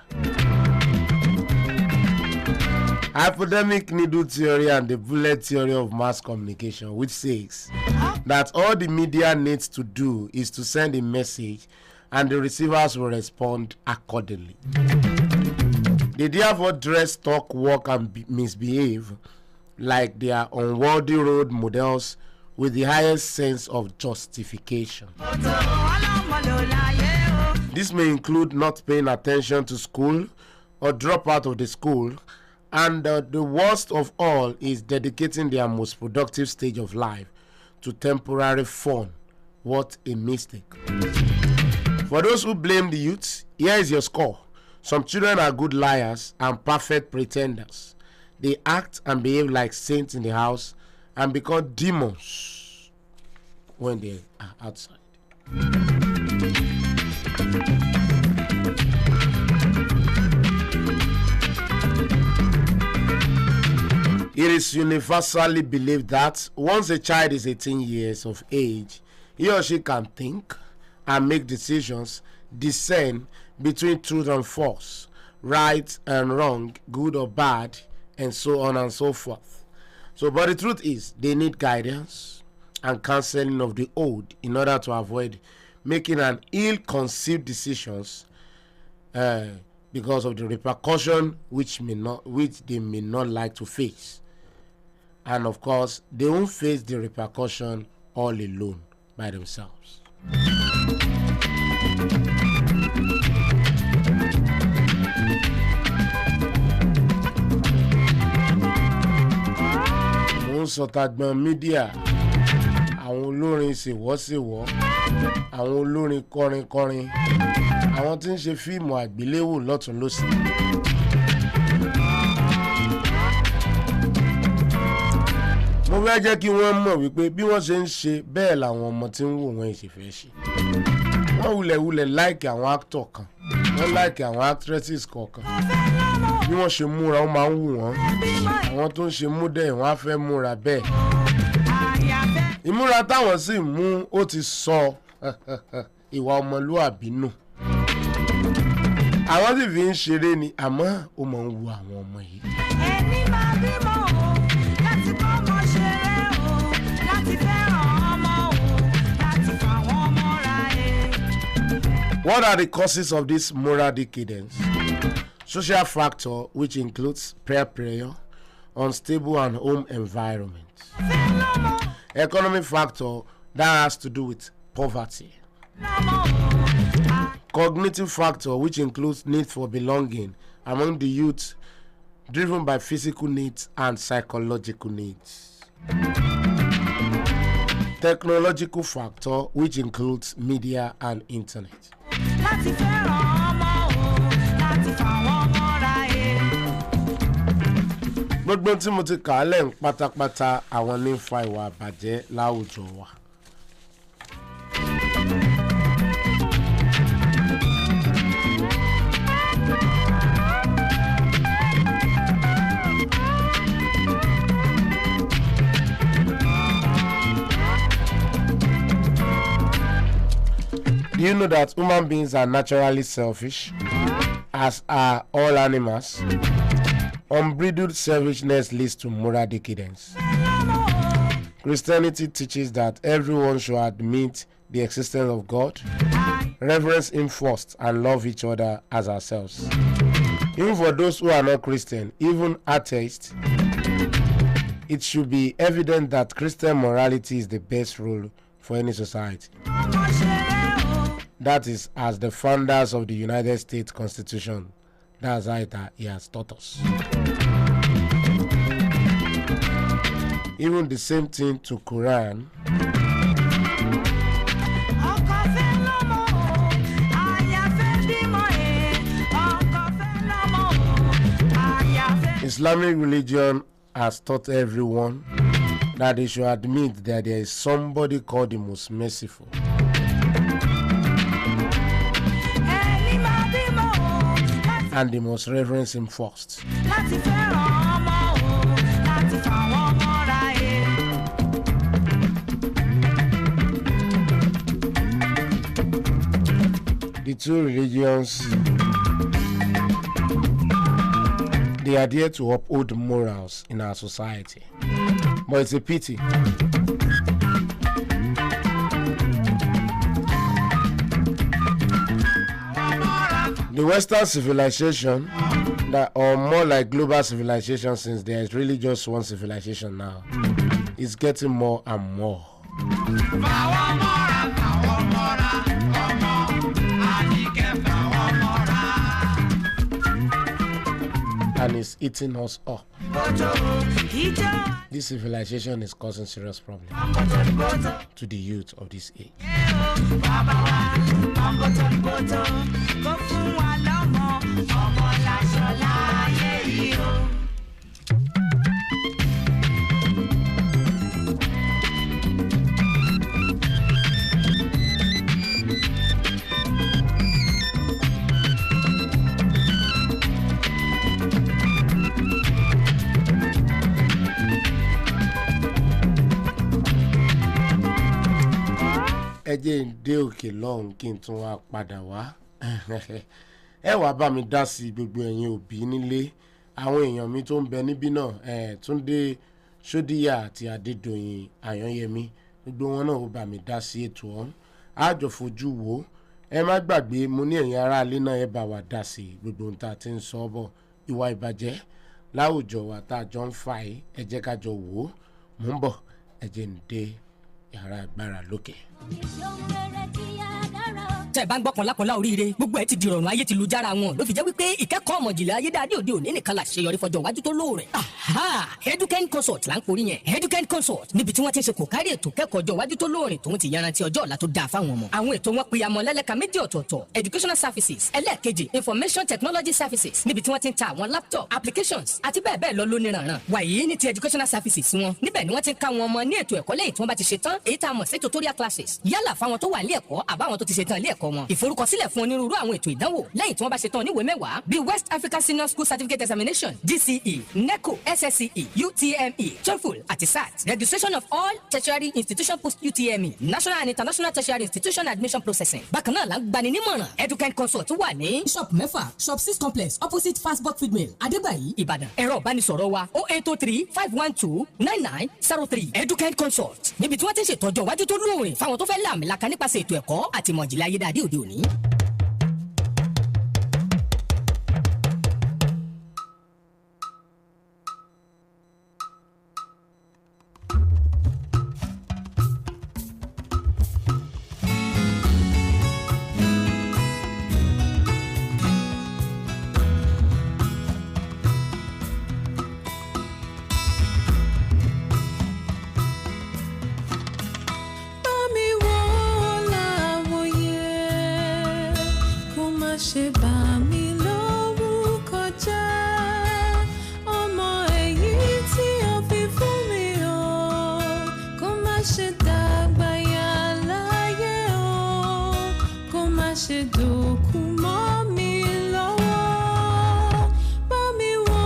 Hypodermic needle theory and the bullet theory of mass communication, which says that all the media needs to do is to send a message and the receivers will respond accordingly. They therefore dress, talk, walk, and misbehave like they are unworthy role models with the highest sense of justification. This may include not paying attention to school or drop out of the school, and the worst of all is dedicating their most productive stage of life to temporary fun. What a mistake. For those who blame the youth, here is your score. Some children are good liars and perfect pretenders. They act and behave like saints in the house and become demons when they are outside. It is universally believed that once a child is 18 years of age, he or she can think and make decisions, discern between truth and false, right and wrong, good or bad, and so on and so forth. So, but the truth is, they need guidance and counseling of the old in order to avoid making an ill-conceived decisions because of the repercussion which they may not like to face. And of course, they won't face the repercussion all alone by themselves. Sọtagbọn mídíà, àwọn olórin ṣèwọ́ṣèwọ́, àwọn olórin kọrinkọrin, àwọn tí ń ṣe fíìmù àgbéléwò lọ́tún lósì. Mo fẹ́ jẹ́ kí wọ́n mọ̀ wípé bí wọ́n ṣe ń ṣe bẹ́ẹ̀ làwọn ọmọ tí ń wò wọ́n ṣe fẹ́ ṣe. Wọ́n wulẹ̀ láìkì àwọn actor kan, wọ́n láìkì àwọn actresses kọ̀ọ̀kan. Bí wọ́n ṣe múra ó máa ń wù wọ́n. Àwọn tó ń ṣe múdẹ̀ wọ́n á fẹ́ múra bẹ́ẹ̀. Ìmúra táwọn sì mú ó ti sọ ìwà ọmọlúwàbí nù. Àwọn sì fi ń ṣeré ni àmọ́ ó máa ń wu àwọn ọmọ yìí. Ẹni máa bímọ o láti kọ́ ọmọ ṣeré o láti fẹ́ràn ọmọ o láti fàwọn ọmọ ra ẹ. What are the causes of this moral decadence? Social factor, which includes peer pressure, unstable and home environment. Economic factor, that has to do with poverty. Cognitive factor, which includes need for belonging among the youth, driven by physical needs and psychological needs. Technological factor, which includes media and internet. Gbogbo tí mo ti kà á lẹ́yìn pátápátá àwọn ní fa ìwà àbàjẹ́ láwùjọ wa. Do you know that human beings are naturally selfish, as are all animals? Unbridled selfishness leads to moral decadence. Christianity teaches that everyone should admit the existence of God, reverence Him first, and love each other as ourselves. Even for those who are not Christian, even atheists, it should be evident that Christian morality is the best rule for any society. That is, as the founders of the United States Constitution, that's how he has taught us. Even the same thing to Quran. Islamic religion has taught everyone that they should admit that there is somebody called the most merciful. And they must reverence Him first. The two religions, they are there to uphold morals in our society. But it's a pity. The Western civilization, that, or more like global civilization, since there is really just one civilization now, is getting more and more. And it's eating us up. This civilization is causing serious problems to the youth of this age. ẹ jẹ́ ń dé òkè lọ́hùn kí n tún wá padà wá ẹ wá bá mi dá sí gbogbo ẹ̀yin òbí nílé àwọn èèyàn mi tó ń bẹ níbí náà Túndé Ṣódíyà àti Adédoyin Àyànyẹmí gbogbo wọn náà ó bá mi dá sí ètò ọ̀hún àjọ fojú wo ẹ má gbàgbé mo ní ẹ̀yin aráalé náà ẹ bá wa dá sí gbogbo ohun tá a ti ń sọ bọ̀ ìwà ìbàjẹ́ láwùjọ wa tá a jọ ń fà yìí ẹ jẹ́ ká jọ wò ó mò ń bọ̀ ẹ jẹ́ ń dé yàrá agbára lókè. tẹ́ bá ń gbọ́ pọ̀nlápọ̀nlá oríire gbogbo ẹ̀ ti di ìrọ̀rùn ayé ti lu jára wọn ló fi jẹ́ wípé ìkẹ́kọ̀ọ́ ọmọjìnlẹ̀ ayédáadé òde òní nìkan là ṣe yọrí fọjọ́ iwájú tó lóore. Eduken Consult là ń porí yẹn Eduken Consult níbi tí wọ́n ti ń ṣe kò kárí ètò kẹ́kọ̀ọ́ ọjọ́ iwájú tó lóore tòun ti yanrantí ọjọ́ ọ̀la tó dáa fáwọn ọmọ. àwọn ètò wọn pe àmọ́ lẹ́lẹ́ka méjì ọ̀tọ̀ọ̀tọ̀ educational services ẹlẹ́ẹ̀kejì information technology services níbi tí wọ́n ti ń ta àwọn laptop applications àti bẹ́ẹ̀ bẹ́ẹ̀ lọ lóníranran. wàyí ní ti educational services wọn níbẹ̀ ni wọ́n ti ń ká wọn ọmọ ní ètò ẹ̀kọ́ lẹ́yìn tí wọ́n bá ti ṣe tán èyí tá a mọ̀ sí tutorial classes yálà fáwọn tó wà ní ẹ̀kọ́ àbáwọn tó ti ṣe tán ilé ẹ̀kọ́ wọn. ìforúkọsílẹ̀ fún onírúurú àwọn ètò ìdánwò lẹ́yìn tí wọ́n bá ṣe tán oníwèé mẹ́wàá bíi West Africa Senior School Certificate Examination GCE NECO SSCE UTME TOEFL àti SAT registration of all tertiary institution post UTME national and international tertiary institution admission processing. bákan náà la ń gbani nímọ̀ràn Eduken Consult wà ní shop 6 shop 6 complex opposite fastbox feedmill Adégbàyí Ìbàdàn. ẹ̀rọ ìbánisọ̀rọ̀ wa 08035129903 Eduken Consult níbi tí wọ́n ti ń ṣètọ́jú iwájú tó lóore fáwọn tó fẹ́ làmìlaka nípasẹ̀ ètò ẹ̀kọ́ àti ìmọ̀jìnlẹ̀ ayédáadé òde òní. ṣe bà mí lórúkọ jẹ́ ọmọ èyí tí o fi fún mi o kó má ṣe dàgbà yà láyé o kó má ṣe dòkú mọ́ mi lọ́wọ́ bá mi wò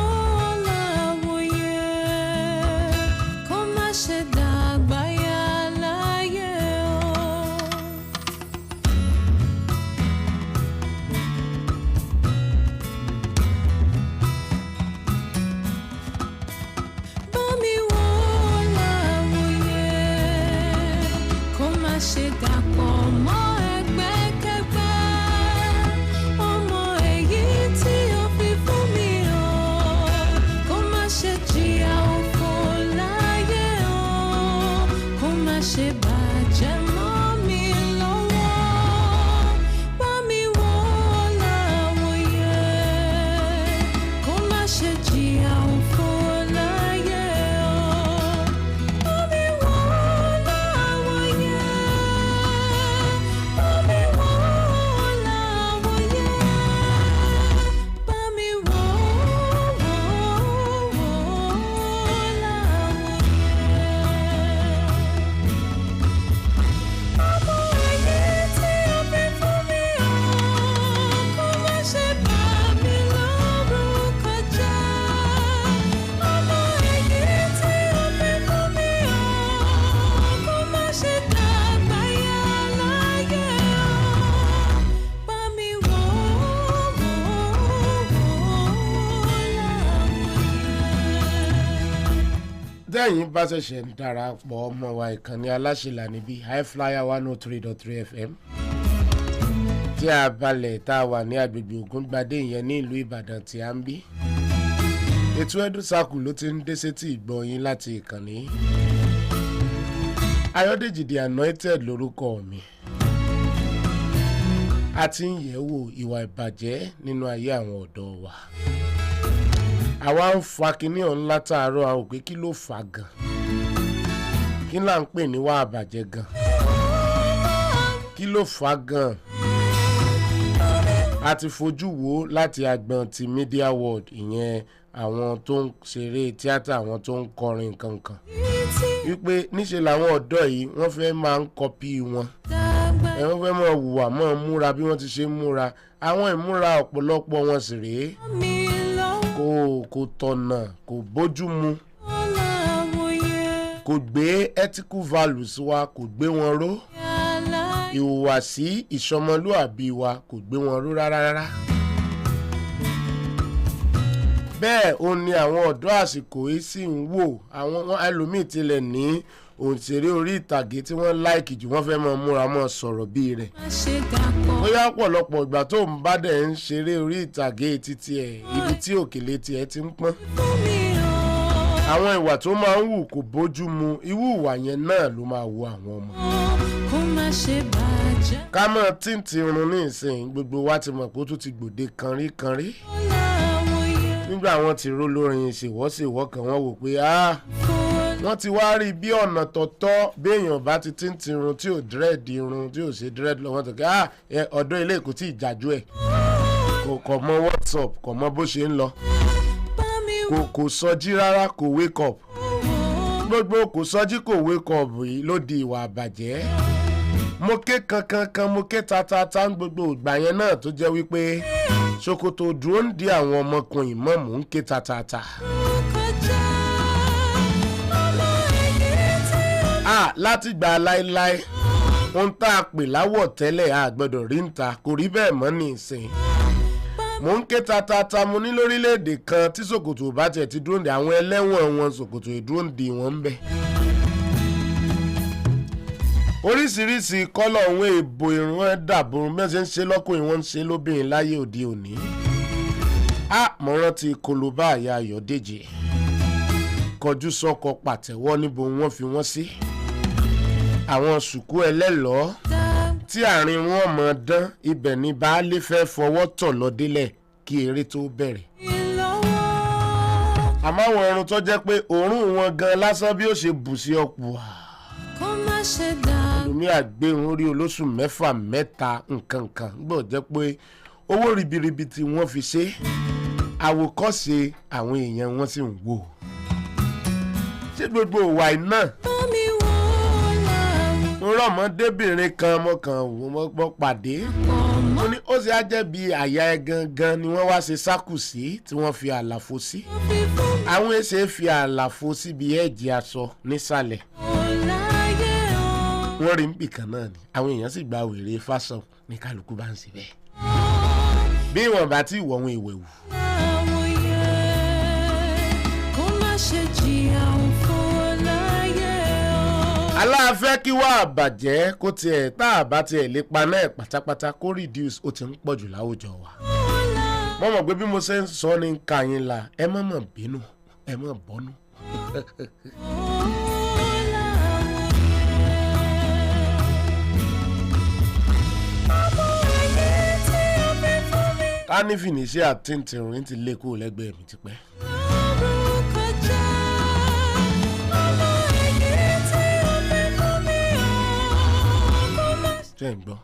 láwòye kó má ṣe dàgbà yà láyé o. ṣe dàpọ̀ mọ́ ẹgbẹ́kẹ́gbẹ́ ọmọ èyí tí o fi fún mi o kó má ṣe jìyà òfò láyé o kó má ṣe bàjẹ́ mọ́ mi lọ́wọ́ bá mi wò láwòye kó má ṣe jìyà òfò láyé o bá mi wò láwòye. tẹ́yìn bá ṣẹ̀ṣẹ̀ ń darapọ̀ ọmọ wa ìkànnì aláṣẹlà níbí I-FLIER 103.3 FM tí a balẹ̀ tá a wà ní agbègbè Ògúngbadé ìyẹn ní ìlú Ìbàdàn tí a ń bí. ètò Edu-Circle ló ti ń dé sétí ìgbọ̀nyín láti ìkànnì. Ayodeji The Anointed lórúkọ mi. a ti ń yẹ̀wò ìwà ìbàjẹ́ nínú ayé àwọn ọ̀dọ́ wa. àwa ń fa kinní ọ̀hún látàárọ̀ àwọn òpé kí ló fà gan kí là ń pè ní wà àbàjẹ́ gan kí ló fà gan a ti fojú wo láti agbọn ti media world ìyẹn àwọn tó ń ṣeré tíátà àwọn tó ń kọrin kankan wípé níṣe làwọn ọ̀dọ́ yìí wọ́n fẹ́ máa ń kọ́pì wọn wọ́n fẹ́ máa hùwà máa múra bí wọ́n ti ṣe múra àwọn ìmúra ọ̀pọ̀lọpọ̀ wọn sì rèé kò tọ̀nà kò bójú mu kò gbé ethical values wa kò gbé wọn ró ìhùwàsí ìsọmọlúàbí wa kò gbé wọn ró rárá. bẹ́ẹ̀ ó ní àwọn ọ̀dọ́ àsìkò yìí sì ń wò àwọn ẹlòmíì tilẹ̀ ní òǹṣèré orí ìtàgé tí wọ́n láìkì jù wọ́n fẹ́ mọ múra mọ́ sọ̀rọ̀ bí rẹ̀. bóyá ọ̀pọ̀lọpọ̀ ìgbà tó ń bá dẹ̀ ń ṣeré orí ìtàgé títí ẹ̀ ibi tí òkèlè tiẹ̀ ti ń pọ́n. àwọn ìwà tó máa ń wù kò bójú mu irú ìwà yẹn náà ló máa wo àwọn ọmọ. ká mọ̀ tíǹtì irun ní ìsìn gbogbo wa ti mọ̀ pé ó tún ti gbòde kanrí. nígbà wọn ti ró lórin ìṣèwọ́sèwọ́ kan wọ́n wò pé wọ́n ti wá rí bí ọ̀nà tọ̀tọ̀ béèyàn bá ti tíǹtì irun tí ò dírẹ́ẹ̀dì irun tí ò ṣe dírẹ́ẹ̀dì lọ́wọ́ tó kẹ́ ọ̀dọ́ ilé kò tí ì jájú ẹ̀ kò mọ WhatsApp kò mọ bó ṣe ń lọ kò sọjí rárá kò wake up gbogbo kò sọjí kò wake up yìí ló di ìwà àbàjẹ́. mo ké kankan mo ké tatata gbogbo ìgbà yẹn náà tó jẹ́ wípé ṣòkòtò dúró ń di àwọn ọmọkùnrin mọ́ mò ń ké tatata. láti gbà láéláé ohun tá a pè láwọ̀ tẹ́lẹ̀ a gbọ́dọ̀ rí ń ta kò rí bẹ́ẹ̀ mọ́ ní ìsìn. mò ń ké tatata mo ní lórílẹ̀‐èdè kan tí ṣòkòtò bá tiẹ̀ ti dúró ń di àwọn ẹlẹ́wọ̀n wọn ṣòkòtò ìdúró ń di wọn ń bẹ̀. oríṣiríṣi kọ́lọ̀ òun èèbò irun ẹ̀ dàbò bí wọ́n ṣe ń ṣe lọ́kùnrin wọn ń ṣe lóbìnrin láyé òde òní. mo rántí kolobá àyà Ayọ̀dèjì kọjú sọ́kọ pàtẹ́wọ́ níbo wọ́n fi wọ́n sí. àwọn sùkú ẹlẹ́lọ́ọ́ tí àárín wọn mọ̀ dán ibẹ̀ ní baálé fẹ́ fọwọ́ tọ̀ lọ délẹ̀ kí eré tó bẹ̀rẹ̀. àmọ́ àwọn ọrùn tó jẹ́ pé òórùn wọn gan lásán bí ó ṣe bù sí ọ̀pọ̀ ẹlòmí àgbéhùn orí olóṣù 6 nǹkan gbọ́dọ̀ jẹ́ pé owó ribiribi tí wọ́n fi ṣe àwòkọ́ṣe àwọn èèyàn wọn sì ń wò. ṣé gbogbo ìwà iná rọmọdébìnrin kan mọ pàdé ó ní ó sì á jẹ́ bí àyà ẹ gangan ni wọ́n wá ṣe sákù sí tí wọ́n fi àlàfo sí. àwọn èsè fi àlàfo síbi ẹ̀jì aṣọ nísàlẹ̀. wọ́n rí níbì kan náà ni àwọn èèyàn sì gba wèrè fásán ní kálukú bá ń ṣe bẹ́ẹ̀. bí wọ́n bá ti wọ̀ wọn ìwẹ̀wù. aláàfẹ́ kí wá àbàjẹ́ kó tiẹ̀ tá a bá tiẹ̀ lè paná ẹ̀ pátápátá kó reduce ó ti ń pọ̀jù láwùjọ wa. mo mọ̀ pé bí mo ṣe ń sọ ní ká yín la ẹ má mọ̀ bínú ẹ má bọ́nú. ká ní fìnísí àtìntìrín ti lé kúrò lẹ́gbẹ̀ẹ́ mi tipẹ́. ṣé ń gbọ́.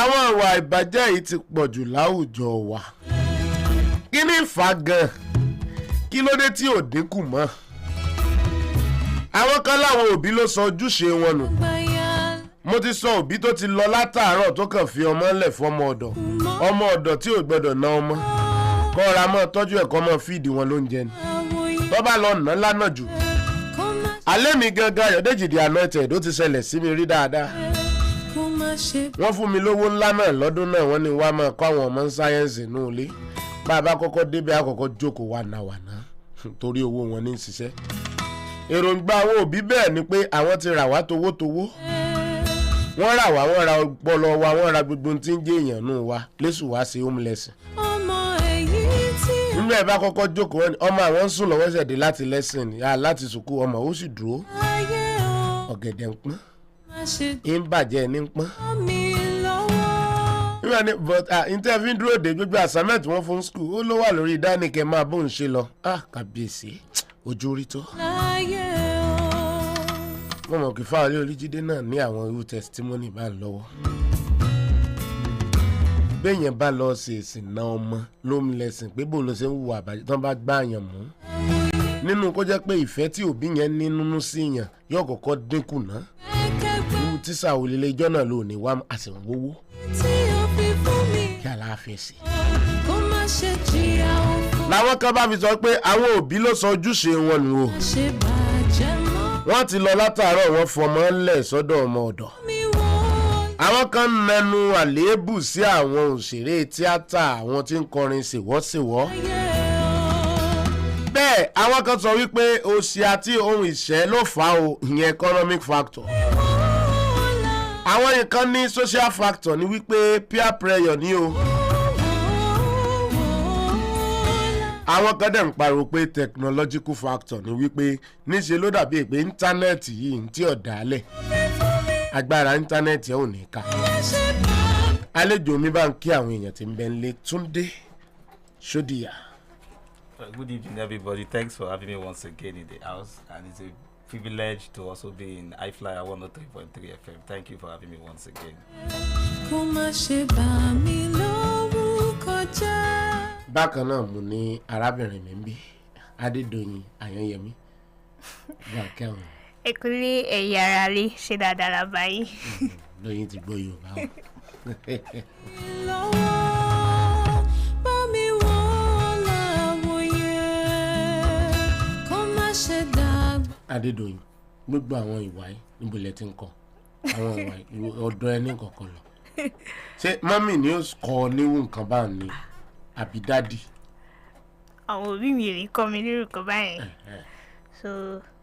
àwọn ìwà ìbàjẹ́ yìí ti pọ̀ jù láwùjọ wa. kí ni fà gan-an kí ló dé tí ò dínkù mọ́. àwọn kan láwọn òbí ló sọ ojúṣe wọn nù. mo ti sọ òbí tó ti lọ látàárọ̀ tó kàn fi ọmọ ńlẹ̀ fọmọ ọ̀dọ̀ tí ò gbọ́dọ̀ ná ọmọ kọ́ ra mọ́ tọ́jú ẹ̀kọ́ mọ́ fíìdì wọn lóúnjẹ ni tó bá lọ nà lánà jù. alẹ́ mi gangan Ayodeji The Anointed ó ti ṣẹlẹ̀ sí mi rí dáadáa. wọ́n fún mi lówó ńlá náà lọ́dún náà wọ́n ní wá máa kọ́ àwọn ọmọ sáyẹ́ǹsì nù ilé bá a bá kọ́kọ́ débẹ̀ àkọ́kọ́ jókòó wànàwànà torí owó wọn ní ṣiṣẹ́. èròǹgbà àwọn òbí bẹ́ẹ̀ ni pé àwọn ti rà wá towótowó wọ́n rà wá wọ́n ra ọpọlọ wa wọ́n ra gbogbo tí ń jẹ́ èèyàn nù wa lẹ́sùn wá sí homeless. nígbà ẹ bá kọ́kọ́ jókòó ọmọ àwọn ń sùn lọ́wọ́ ṣẹ̀dé láti lẹ́sìn láti sùkú ọmọ ó sì dúró ọ̀gẹ̀dẹ̀ ń pọ́n ń bàjẹ́ ní ń pọ́n. nígbà ní but interview dúró de gbogbo assignment wọn fún school ó ló wà lórí ìdánìkẹ́ máa bóun ṣe lọ kàbíyèsí ojú orí tó. wọ́n mọ̀ kí fáwọn Olújídé náà ní àwọn irú testimony bá ń lọ́wọ́. béèyàn bá lọ sí ìsìnà ọmọ ló ń lẹ́sìn pé bó ló ṣe ń wù àbájá tán bá gbáàyàn mú. nínú kó jẹ́ pé ìfẹ́ tí òbí yẹn ní nínú sí yàn yóò kọ́kọ́ dínkù ná. irú tíṣà òlélé ijọ́ náà ló ní wá àsìwówó. kí aláàfin sí. làwọn kan bá fi sọ pé àwọn òbí ló sọ ojúṣe wọn nù o wọ́n ti lọ látàárọ̀ wọ́n fọmọ ńlẹ̀ sọ́dọ̀ ọmọ ọ̀dọ̀ àwọn kan mẹ́nu àléébù sí àwọn òṣèré tíátà àwọn tí ń kọrin ṣèwọ́ṣèwọ́ bẹ́ẹ̀ àwọn kan sọ wípé òṣì àti ohun ìṣẹ́ ló fà á o ìyẹn economic factor àwọn nǹkan ní social factor ní wípé peer pressure ní o àwọn kan dẹ̀ ń pariwo pé technological factor ní wípé níṣe ló dàbí pé íńtánẹ́ẹ̀tì yìí ń tí ọ̀dàálẹ̀ agbára íńtánẹ́ẹ̀tì ẹ̀ ò ní ká àlejò mi bá ń kí àwọn èèyàn tí ń bẹ ń lé Túndé Ṣódìyà. Good evening, everybody. Thanks for having me once again in the house, and it's a privilege to also be in I-FLIER 103.3 FM. Thank you for having me once again. Bákan náà mo ní arábìnrin mi ń bí Adédoyin Ayọ̀yẹmí bákẹ́ ọ̀hún. Ekule ẹ̀yà ara lè ṣe dáadáa lábá yìí. Lóyin ti gbọ́ Yorùbá o. Adédoyin gbogbo àwọn ìwà yìí níbo lẹ ti ń kọ́ àwọn ìwà ọ̀dọ̀ ẹni kọ̀ọ̀kan lọ ṣé mọ́mì ni ó kọ́ níwò nǹkan bá ní àbí dádì. Àwọn òbí mi rí kọ́ mi nírú kan báyẹn so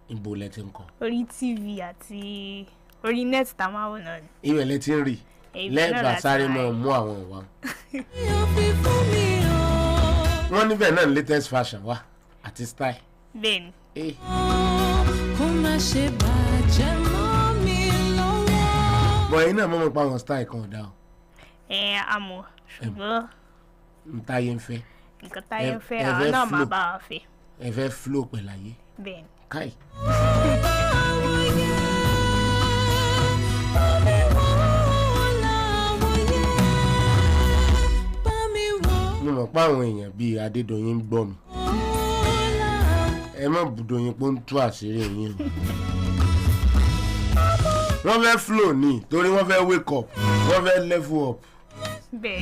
níbo lẹ ti ń kọ́. orí TV àti orí net tá a máa wò náà ni. ìwẹ̀ lẹ ti ń rí lẹ́ẹ̀bà sáré mọ́ mú àwọn ìwà. wọ́n níbẹ̀ náà latest fashion wà àti style. bẹ́ẹ̀ni. bọ̀ ẹ̀yin náà mọ̀ pa àwọn style kan ọ̀dà o. Àmọ́ ṣùgbọ́n. n táyé ń fẹ́. nǹkan táyé ń fẹ́ àwọn náà máa bá wa fẹ́. ẹ fẹ́ flow pẹ̀lú ayé. bẹ́ẹ̀ni. káì. mo mọ̀ pé àwọn èèyàn bíi Adédoyin ń gbọ́ mi ẹ má Bùdóyin pé ó ń tú àṣírí yín o wọ́n fẹ́ flow ní torí wọ́n fẹ́ wake up wọ́n fẹ́ level up bẹ́ẹ̀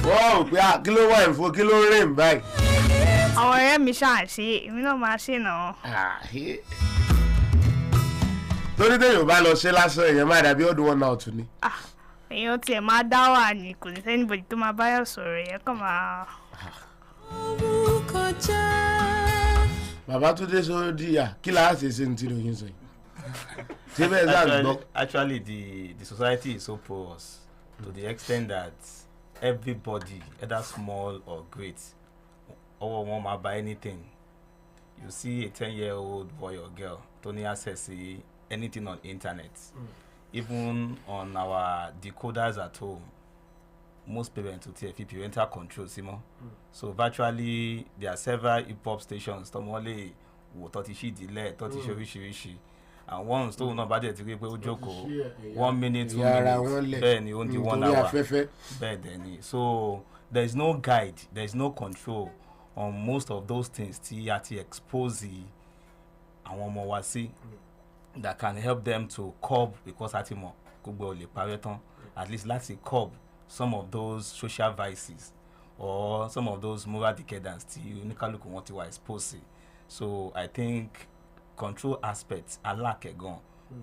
wọ́n rò pé kí ló wà ìfò kí ló rìn báyìí. àwọn ọ̀rẹ́ mi ṣáà ṣe èmi náà máa ṣe náà. torí téèyàn bá lọ ṣe lásán èèyàn máa dàbí ọdún one out ni. èèyàn tiẹ̀ máa dá wà ní kò ní sẹ́nibọ̀dì tó máa báyọ̀ sọ̀rọ̀ yẹn kàn máa. Bàbá Túndé Ṣódìyà kí la ṣe ṣe ní tìròyìn sọ yìí. Actually, the society is so porous to the extent that everybody, either small or great, or one might buy anything. You see a 10-year-old boy or girl to need access to anything on internet. Even on our decoders at home, most parents will take parental control, Simon. So virtually there are several hip-hop stations. Tomole wo 30 shi delay, 30 shorishi. And once tó náà bá dẹ̀ ti rí pé ó jókòó 1 minute 2 minutes bẹ́ẹ̀ ni ó ń di 1 hour bẹ́ẹ̀ dẹ̀ ni. So there is no guide, there is no control on most of those things tí a ti expose àwọn ọmọ wa sí that can help them to curb because àti mọ̀ gbogbo ò lè parẹ́ tán at least láti curb some of those social vices or some of those moral decadence tí oníkálukú wọn ti wà expose. So I think control aspects are lacking,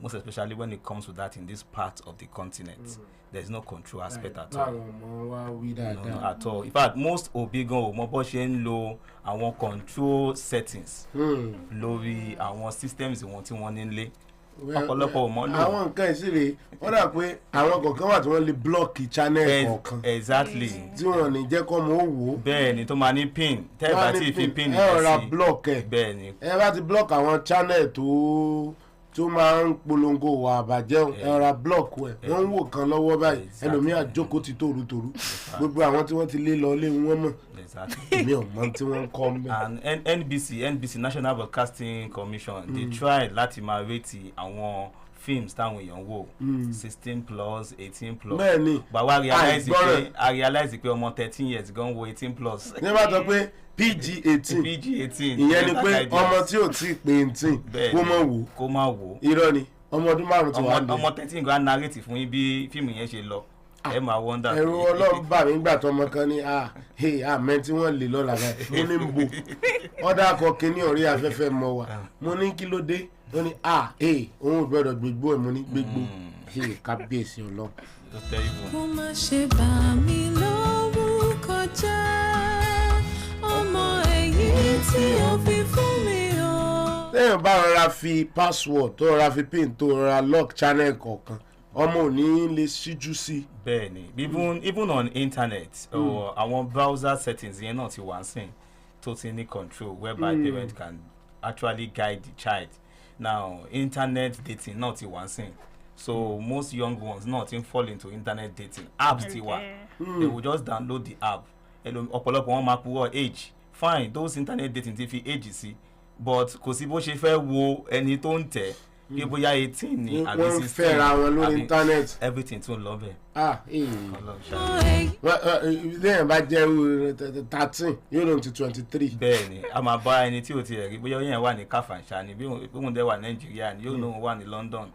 most especially when it comes to that in this part of the continent. There's no control aspect at all. No, at all. In fact, most obigan mo bo se n lo àwọn control settings lórí àwọn systems wọ́n tí wọ́n nílé. Ọ̀pọ̀lọpọ̀ ò mọ̀ lò. Àwọn nǹkan ìṣirè ó dà pé àwọn kọ̀ọ̀kan wà tí wọ́n lè block channel kọ̀ọ̀kan. Exactly. Tí wọ́n ní jẹ́ kó mọ̀ wò. Bẹ́ẹ̀ ni tó máa ní pin. Tẹ́ bá ti fi pin ní ẹ ọ̀rá block ẹ̀. Bẹ́ẹ̀ ni. Ẹ bá ti block àwọn channel tó máa ń polongo wà àbàjẹ́ ẹ ọ̀rá block ẹ̀. Wọ́n ń wò kan lọ́wọ́ báyìí. Ẹlòmíà jókòó ti tòrútòrú. Gbogbo àwọn tí wọ́n ti lé lọ lé wọn mọ̀. Èmi ò mọ̀ tí wọ́n ń kọ́ mẹ́. And NBC National Broadcasting Commission they try láti máa rate àwọn films táwọn èèyàn wò 16+, 18+. Bẹ́ẹ̀ni. Bàwa realize pé ọmọ 13 years gan wo 18+. Ní bá sọ pé PG-18 ìyẹn ni pé ọmọ tí ò tí pé 18 kó má wò. Irọ́ ni ọmọ ọdún 5 tí wà ní. Ọmọ 13 gan narrate fún yín bí fíìmù yẹn ṣe lọ. ẹ máa wonder. ẹ̀rù Ọlọ́run bà mí nígbà tó ọmọ kan ní àmẹ́ tí wọ́n lè lọ́la báyìí mo ní ń bo ọ̀dà akọ kínní orí afẹ́fẹ́ mọ́ wa mo ní kí ló dé ó ní òun ò gbọ́dọ̀ gbégbó ẹ̀ mo ní gbégbó kábíyèsí Ọlọ́run. kó má ṣe bà mí lórúkọ jẹ́ ọmọ èyí tí ó fi fún mi o. téèyàn bá rọra fi password tó rọra fi pin tó rọra lock channel kọ̀ọ̀kan ọmọ ò ní lè ṣíjú sí. bẹ́ẹ̀ni even on internet àwọn browser settings yẹn náà ti wà sìn tó ti ní control whereby parents can actually guide the child. Now internet dating náà ti wà sìn so most young ones náà ti fall into internet dating apps ti wà they will just download the app ọ̀pọ̀lọpọ̀ wọn máa purọ́ age fine those internet dating ti fi age sí but kò sí bó ṣe fẹ́ wo ẹni tó ń tẹ̀ bí bóyá 18 ni àbí 16 wọ́n fẹ́ra wọn lórí internet everything tún lọ bẹ́ẹ̀. lẹ́yìn bá jẹ́ 13 yóò lóun ti 23. bẹ́ẹ̀ni a máa bá ẹni tí o ti rí bóyá yẹn wà ní káfàǹṣà ni bí òun dẹ̀ wà Nàìjíríà ni yóò lóun wà ní London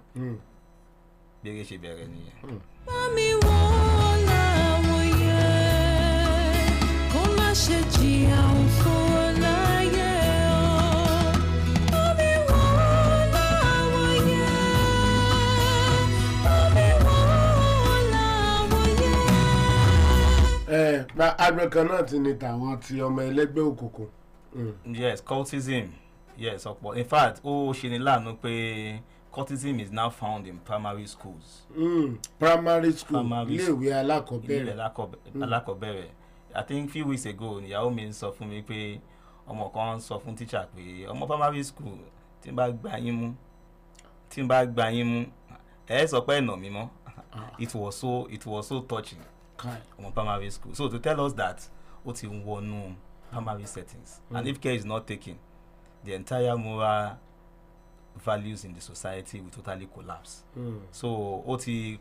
bí eré ṣe bẹ̀rẹ̀ nìyẹn. Mami wọ́n láwọn yẹn kó má ṣe jìyà òfò láyé o. Mami wọ́n láwọn yẹn, mami wọ́n láwọn yẹn. Àgbẹ̀ kan náà ti ní tàwọn ti ọmọ ẹlẹ́gbẹ́ òkùnkùn. Yes, cultism. Yes, ọ̀pọ̀ in fact ó ṣe ni láàánú pé cultism is now found in primary schools. Primary school iléèwé alákọ̀ọ́bẹ̀rẹ̀. I think few weeks ago ìyàwó mi ń sọ fún mi pé ọmọ kan sọ fún teacher pé ọmọ primary school tí n bá gbá yín mú ẹ sọ pé ẹ̀nà mi mọ́. It was so touching. ọmọ primary school so to tell us that ó ti ń wọnú primary settings and if care is not taken the entire moral values in the society will totally collapse. So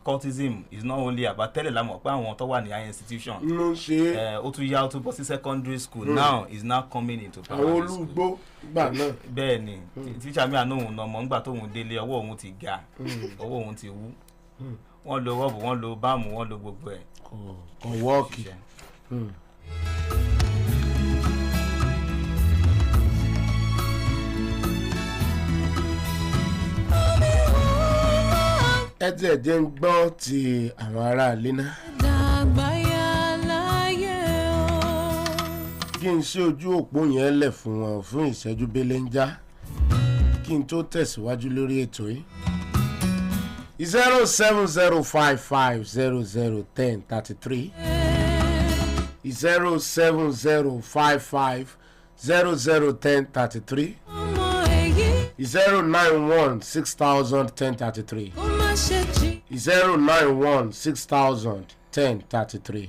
cultism is not only about tẹ́lẹ̀ la mọ̀ pé àwọn tó wà ní higher institution ó tún yá ó tún bọ́ sí secondary school now is now coming into primary school. àwọn olùgbò gbà náà. bẹ́ẹ̀ ni tíṣà mi àná òun ọmọ ńgbà tóun délé ọwọ́ òun ti ga ọwọ́ òun ti wú wọ́n lo rọ́ọ̀bù wọ́n lo báàmù wọ́n lo gbogbo ẹ̀. kò wọ́ọ̀kì. ẹ jẹ́ jẹ́ ń gbọ́ ti àwọn aráalé náà. Dàgbáyà láyé o. kí n ṣe ojú òpó yẹn lẹ̀ fún wọn fún ìṣẹ́jú belenja kí n tó tẹ̀síwájú lórí ètò yìí. 07055001033 07055001033 09160001033 09160001033.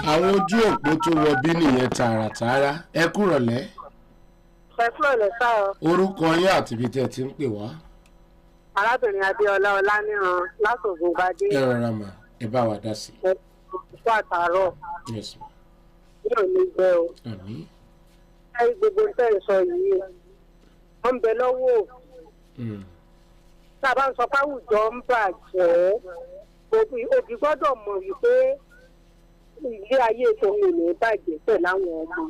àwọn ojú òpó tó wọ bí nìyẹn tààràtààrà ẹ kúrọ̀lẹ́. ẹ kúrọ̀lẹ́ sá o. orúkọ yín àti ibi tẹ́ ẹ ti ń pè wá. arábìnrin Adéọlá Ọláníran látògùn Bádé. ẹ rọra mà ẹ bá wa dá sí. ẹ kú àtàárọ̀. Yes ma. yóò ní gbẹ o. àmín. ẹ gbogbo tẹ́ ẹ sọ yìí wọ́n ń bẹ lọ́wọ́ òbí. tá a bá ń sọ pé àwùjọ ń bàjẹ́ òbí gbọ́dọ̀ mọ̀ wípé ilé ayé tòun ò ní bàjẹ́ pẹ̀lú àwọn ọmọ.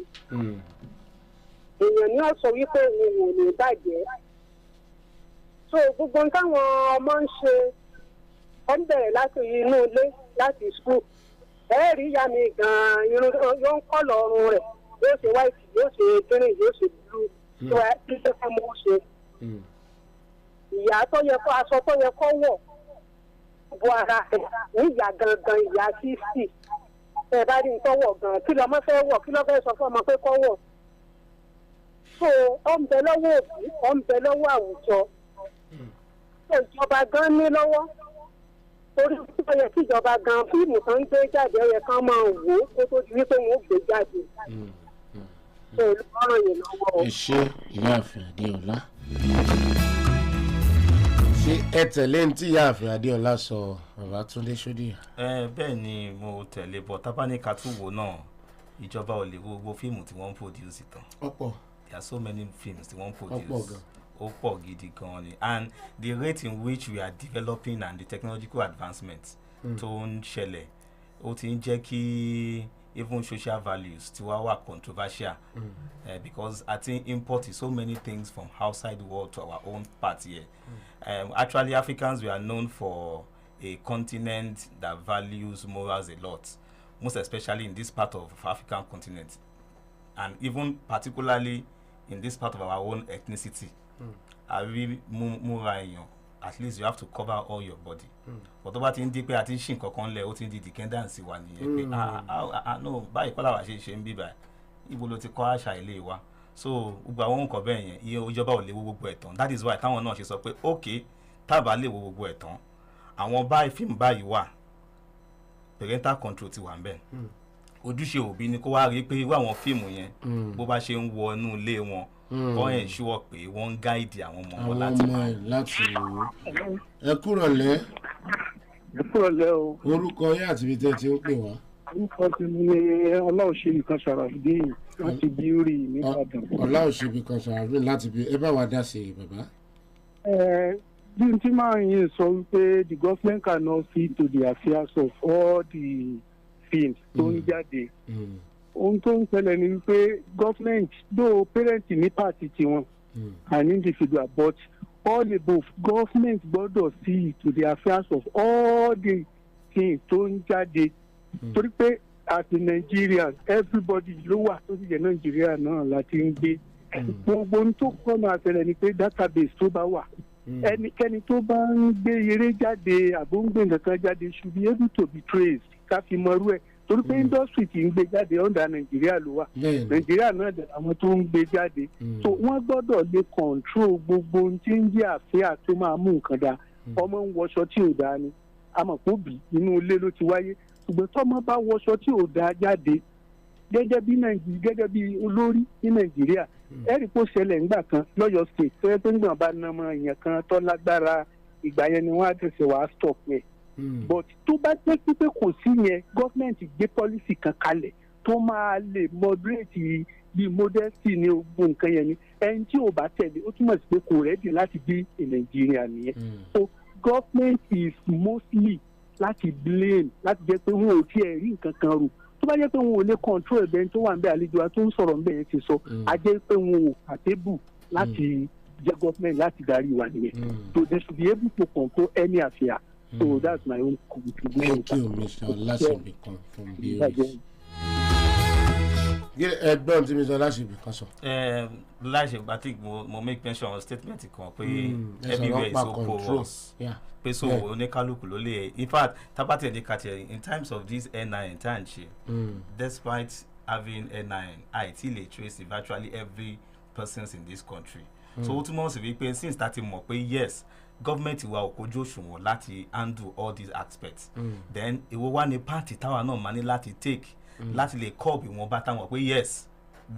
èèyàn ní ọ̀sọ̀ wípé òun ò ní bàjẹ́. so gbogbo táwọn ọmọ ń ṣe ọ ń bẹ̀rẹ̀ láti inú ilé láti skul. ẹ̀ẹ́rì ìyá mi gan-an irun yóò ń kọ́ lọ́rùn rẹ̀ yóò ṣe white yóò ṣe green yóò ṣe blue tó ẹ kí ló fẹ́ mọ́ ṣe. ìyá tó yẹ kó aṣọ tó yẹ kó wọ̀ bu ara rẹ̀ níyà gangan ìyá 60 ẹ bá rí nǹkan wọ̀ gan-an kí lọ́mọ fẹ́ wọ̀ kí lọ́ fẹ́ sọ fún ọmọ pé kó wọ̀. so ọ ń bẹ lọ́wọ́ òbí ọ ń bẹ lọ́wọ́ àwùjọ ìjọba gan ní lọ́wọ́ torí ó yẹ kí ìjọba gan fíìmù kan gbé jáde ó yẹ kán máa wò ó kó tó di wípé wọn ó gbé jáde. so olùkọ́ràn yìí lọ́wọ́. ẹ ṣe ìyáàfin Adéọlá ṣé ẹ tẹ̀lé ní tí ìyáàfin Adéọlá sọ bàbá Túndé Ṣódìyà. bẹ́ẹ̀ ni mo tẹ̀lé bọ́ tábánikà tún wò náà ìjọba ò lè wo gbogbo fíìmù tí wọ́n ń produce tán. ọ̀pọ̀. There are so many films tí wọ́n ń produce. ọ̀pọ̀ gan. ó pọ̀ gidi gan ni, and the rate in which we are developing and the technological advancements tó ń ṣẹlẹ̀ ó ti ń jẹ́ kí even social values ti wá controversial because I think import is so many things from outside the world to our own part here. Actually, Africans, we are known for a continent that values morals a lot, most especially in this part of African continent, and even particularly in this part of our own ethnicity. At least you have to cover all your body. But tó bá ti ń di pé àti ṣì nǹkan kan lẹ̀ ó ti ń di dependence wa nìyẹn pé no báyìí kọ́ làwa ṣe ń bí báyìí ibo ló ti kọ́ àṣà ilé wa. So gbogbo àwọn nǹkan bẹ́ẹ̀ yẹn iye ìjọba ò lè wo gbogbo ẹ̀ tán. That is why táwọn náà ṣe sọ pé okay tábà lè wo gbogbo ẹ̀ tán àwọn báyìí fíìmù báyìí wà parental control ti wà ń bẹ̀. Ojúṣe òbí ni kó wá rí pé irú àwọn fíìmù yẹn bó bá ṣe ń wọ inú ilé wọn wọ́n ensure pé wọ́n ń gáìdì àwọn ọmọ wọn láti wò. Ẹ kúrọ̀lẹ́. Ẹ kúrọ̀lẹ́ o. Orúkọ yín àti ibi tẹ́ ti ń pè wá. Orúkọ ti ní Ọláòṣèbí kan Sàràfídì láti Bíórì nìbàdàn. Ọláòṣèbí kan Sàràfídì láti bí ẹ bá wa dá sí i bàbá. Bí n tí máa ń yín sọ wípé the government cannot see to the affairs of all the films tó ń jáde. Ohun tó ń ṣẹlẹ̀ ni wípé government though parent ní party tiwọn an individual but all above government gbọ́dọ̀ see to the affairs of all the things tó ń jáde torí pé as a Nigerian everybody ló wà tó sì jẹ́ Nigeria náà láti ń gbé gbogbo ohun tó kọ́ máa ṣẹlẹ̀ ni pé database tó bá wà ẹnikẹ́ni tó bá ń gbé eré jáde àbó ń gbé nǹkan jáde should be able to be traced ká fi mọ irú ẹ̀ torí pé industry ti ń gbé jáde under Nàìjíríà ló wà Nàìjíríà náà dẹ̀ àwọn tó ń gbé jáde so wọ́n gbọ́dọ̀ lè control gbogbo ohun tí ń jẹ́ àfíà tó máa mú nǹkan dá ọmọ ń wọṣọ tí ò dáa ni amọ̀pọ̀bì inú ilé ló ti wáyé ṣùgbọ́n tọ́mọ bá wọṣọ tí ò dáa jáde gẹ́gẹ́ bí olórí ní Nàìjíríà ẹ̀rí kó ṣẹlẹ̀ ńgbà kan lọ́yọ̀ state tó yẹ pé ńgbà bá na ọmọ èèyàn kan tó lágbára ìgbà yẹn ni wọ́n á tẹ̀sẹ̀ wàá stop yẹn but tó bá jẹ́ pé kò sí yẹn gọ́ọ̀mẹ̀ntì gbé policy kan kalẹ̀ tó máa lè moderate bí modesty ní ogun nǹkan yẹn ni ẹni tí ò bá tẹ̀lé ó túmọ̀ sí pé kò rẹ́dì láti bí Nàìjíríà nìyẹn so government is mostly láti blame láti jẹ́ pé wọn ò tiẹ̀ rí nǹkan kan rò tó bá jẹ́ pé wọn ò lè control ẹ̀bẹ̀ tó wà ń bẹ àlejò wa tó ń sọ̀rọ̀ ń bẹ̀ yẹn ti sọ a jẹ́ pé wọn ò àtẹ́bù láti jẹ́ government láti darí wa nìyẹn so they should be able to control any affair. So that's my own contribution. Thank you, Mr. Olasebi from BOS. Ẹgbọ́n tí Mr. Olasebi kan sọ. Olasebi I think mo make mention of statement kan pé everywhere is so porous. Pé so oníkálukú ló lè in fact tábàtì ẹni kàtì in times of this N9 internship despite having N9 àìtí lè trace virtually every person in this country. So ó túmọ̀ sí wípé since that mọ̀ pé yes government wa ò kojú òṣùwọ̀n láti handle all these aspects then ìwọ wá ní party táwa náà máa ní láti take láti lè curb ìwọ̀n bá táwọn pé yes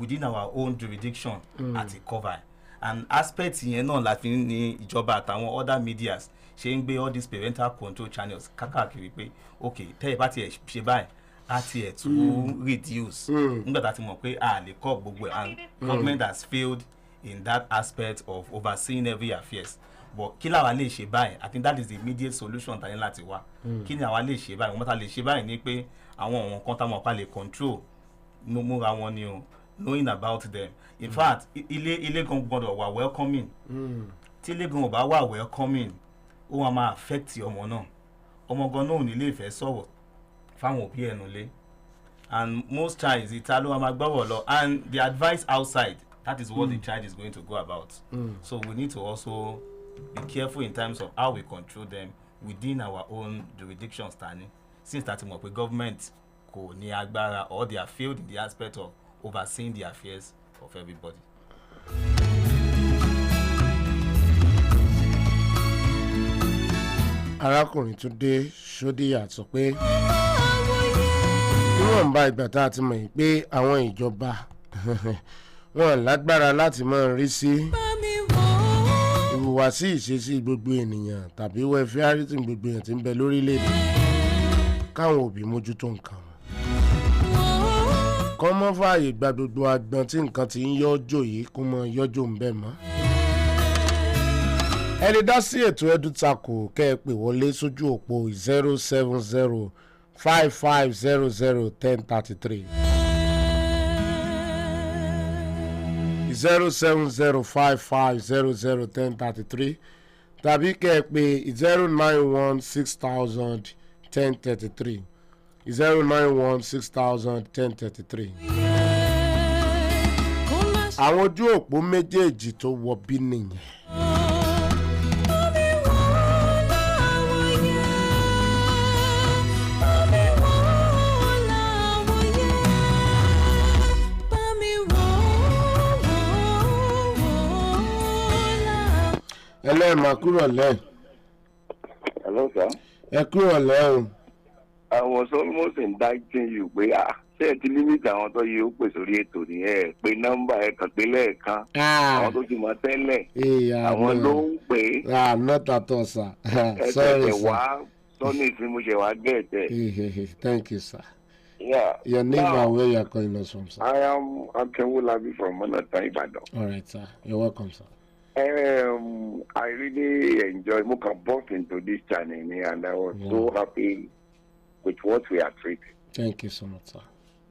within our own jurisdiction àti cover and aspect yẹn náà láti ní ìjọba àtàwọn other medias ṣe ń gbé all these parental control channels kákàkiri pé ok tẹ́ ẹ bá tiẹ̀ ṣe báyìí á tiẹ̀ tún reduce nígbà tá a ti mọ̀ pé a lè curb gbogbo ẹ̀ and government has failed in that aspect of overseeing every affairs. But kí làwa lè ṣe báyìí I think that is the immediate solution tani láti wá kí ni àwa lè ṣe báyìí wọ́n ta lè ṣe báyìí ni pé àwọn ọ̀wọ̀n kan táwọn ọ̀pá lè control múra wọn ni o knowing about them in fact ilé gan gbọ́dọ̀ wà welcoming tí ilé gan ò bá wà welcoming ó wà máa affect ọmọ náà ọmọ gan náà ò ní lè fẹ́ sọ̀rọ̀ fáwọn òbí ẹnu lé and most times ìta ló wà máa gbọ́rọ̀ lọ and the advice outside that is what the child is going to go about so we need to also be careful in terms of how we control them within our own jurisdictions tani since that mọ̀ pé government kò ní agbára or they are failed in the aspect of overseeing the affairs of everybody. arákùnrin Túndé Ṣódíyà sọ pé níwọ̀nba ìgbà tá a ti mọ̀ pé àwọn ìjọba wọn lágbára láti máa rí sí ìhùwàsí ìṣesí gbogbo ènìyàn tàbí wẹ́fíárítì gbogbo èèyàn tí ń bẹ lórílẹ̀‐èdè káwọn òbí mójútó nǹkan wọn. kọ́ mọ́ fààyè gba gbogbo agbọn tí nǹkan ti ń yọ́jò yìí kó mọ yọ́jò ń bẹ̀ mọ́. ẹni dá sí ètò Edu-Circle kẹ́ ẹ pè wọlé sójú òpó 07055001033 07055001033 tàbí kẹ́ ẹ pè 09160001033 09160001033. àwọn ojú òpó méjèèjì tó wọ bí nìyẹn. ẹlẹ́ẹ̀ma kúrò lẹ́. Hello, sir. ẹ kúrò lẹ́ o. I was almost indicting you pé ṣé ẹ ti limit àwọn tó yẹ ó pè sórí ètò nìyẹn pé nọ́mbà ẹ kàn pé lẹ́ẹ̀kan àwọn tó ti mọ̀ tẹ́lẹ̀ àwọn ló ń pè é. Not at all, sir. ẹ Sorry, tẹ̀tẹ̀ sir. wá sọ́ni tí mo ṣe wá gẹ̀ẹ́tẹ̀. Thank you, sir. Yeah. Your name Now, and where you are calling us from, sir. I am Akenwulabi from Manhattan, Ibadan. All right, sir. You're welcome, sir. I really enjoy Muka bought into this channel and I was so happy with what we are treating. Thank you so much, sir.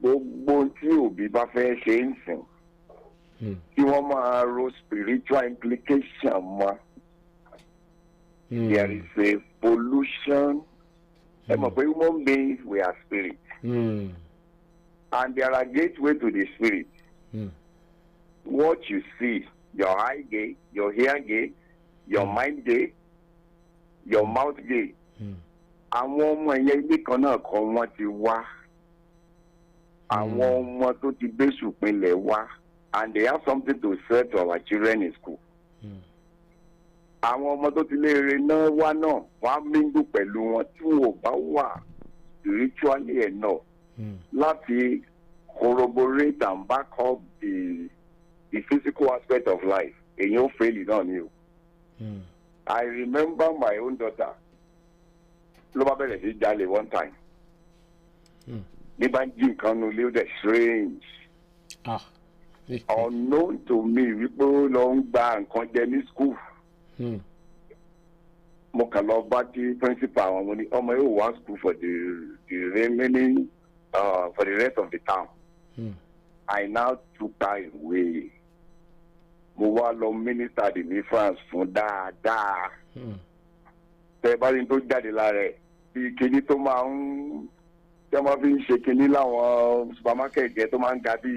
Gbogbo tí òbí bá fẹ́ ṣe ń sìn tí wọ́n máa ro spiritual implication mọ́. There is a pollution. Ẹ mọ̀ pé human beings we are spirit. And there are gateways to the spirit. What you see, your eye gate, your ear gate, your mind gate, your mouth gate. Àwọn ọmọ ẹ̀yẹ ilé kan náà kọ́ wọ́n ti wá. Àwọn ọmọ tó ti bẹ́sù pinlẹ̀ wá. And they have something to say to our children in school. Àwọn ọmọ tó ti léèrè náà wá náà wọ́n á mingle pẹ̀lú wọn tí wọ́n bá wà spiritually enough láti corroborate and back up the physical aspect of life. Èyàn ò fail náà ni o. I remember my own daughter. Ló bá bẹ̀rẹ̀ sí jalè one time. Ní bá ń jí nǹkan nu ilé ó dẹ̀ strange. Unknown to me wípé ó lọ ń gba nǹkan jẹ ní school. Mo kàn lọ bá tí principal àwọn ọmọ ní ọmọ yóò wá school for the remaining for the rest of the term. I now took her away. Mo wá lọ minister the difference fún dáadáa. Tẹ bá rí tó jáde lára ẹ̀ bí kinní tó máa ń tẹ́ wọ́n fi ń ṣe kinní láwọn supermarket jẹ́ tó máa ń ga bí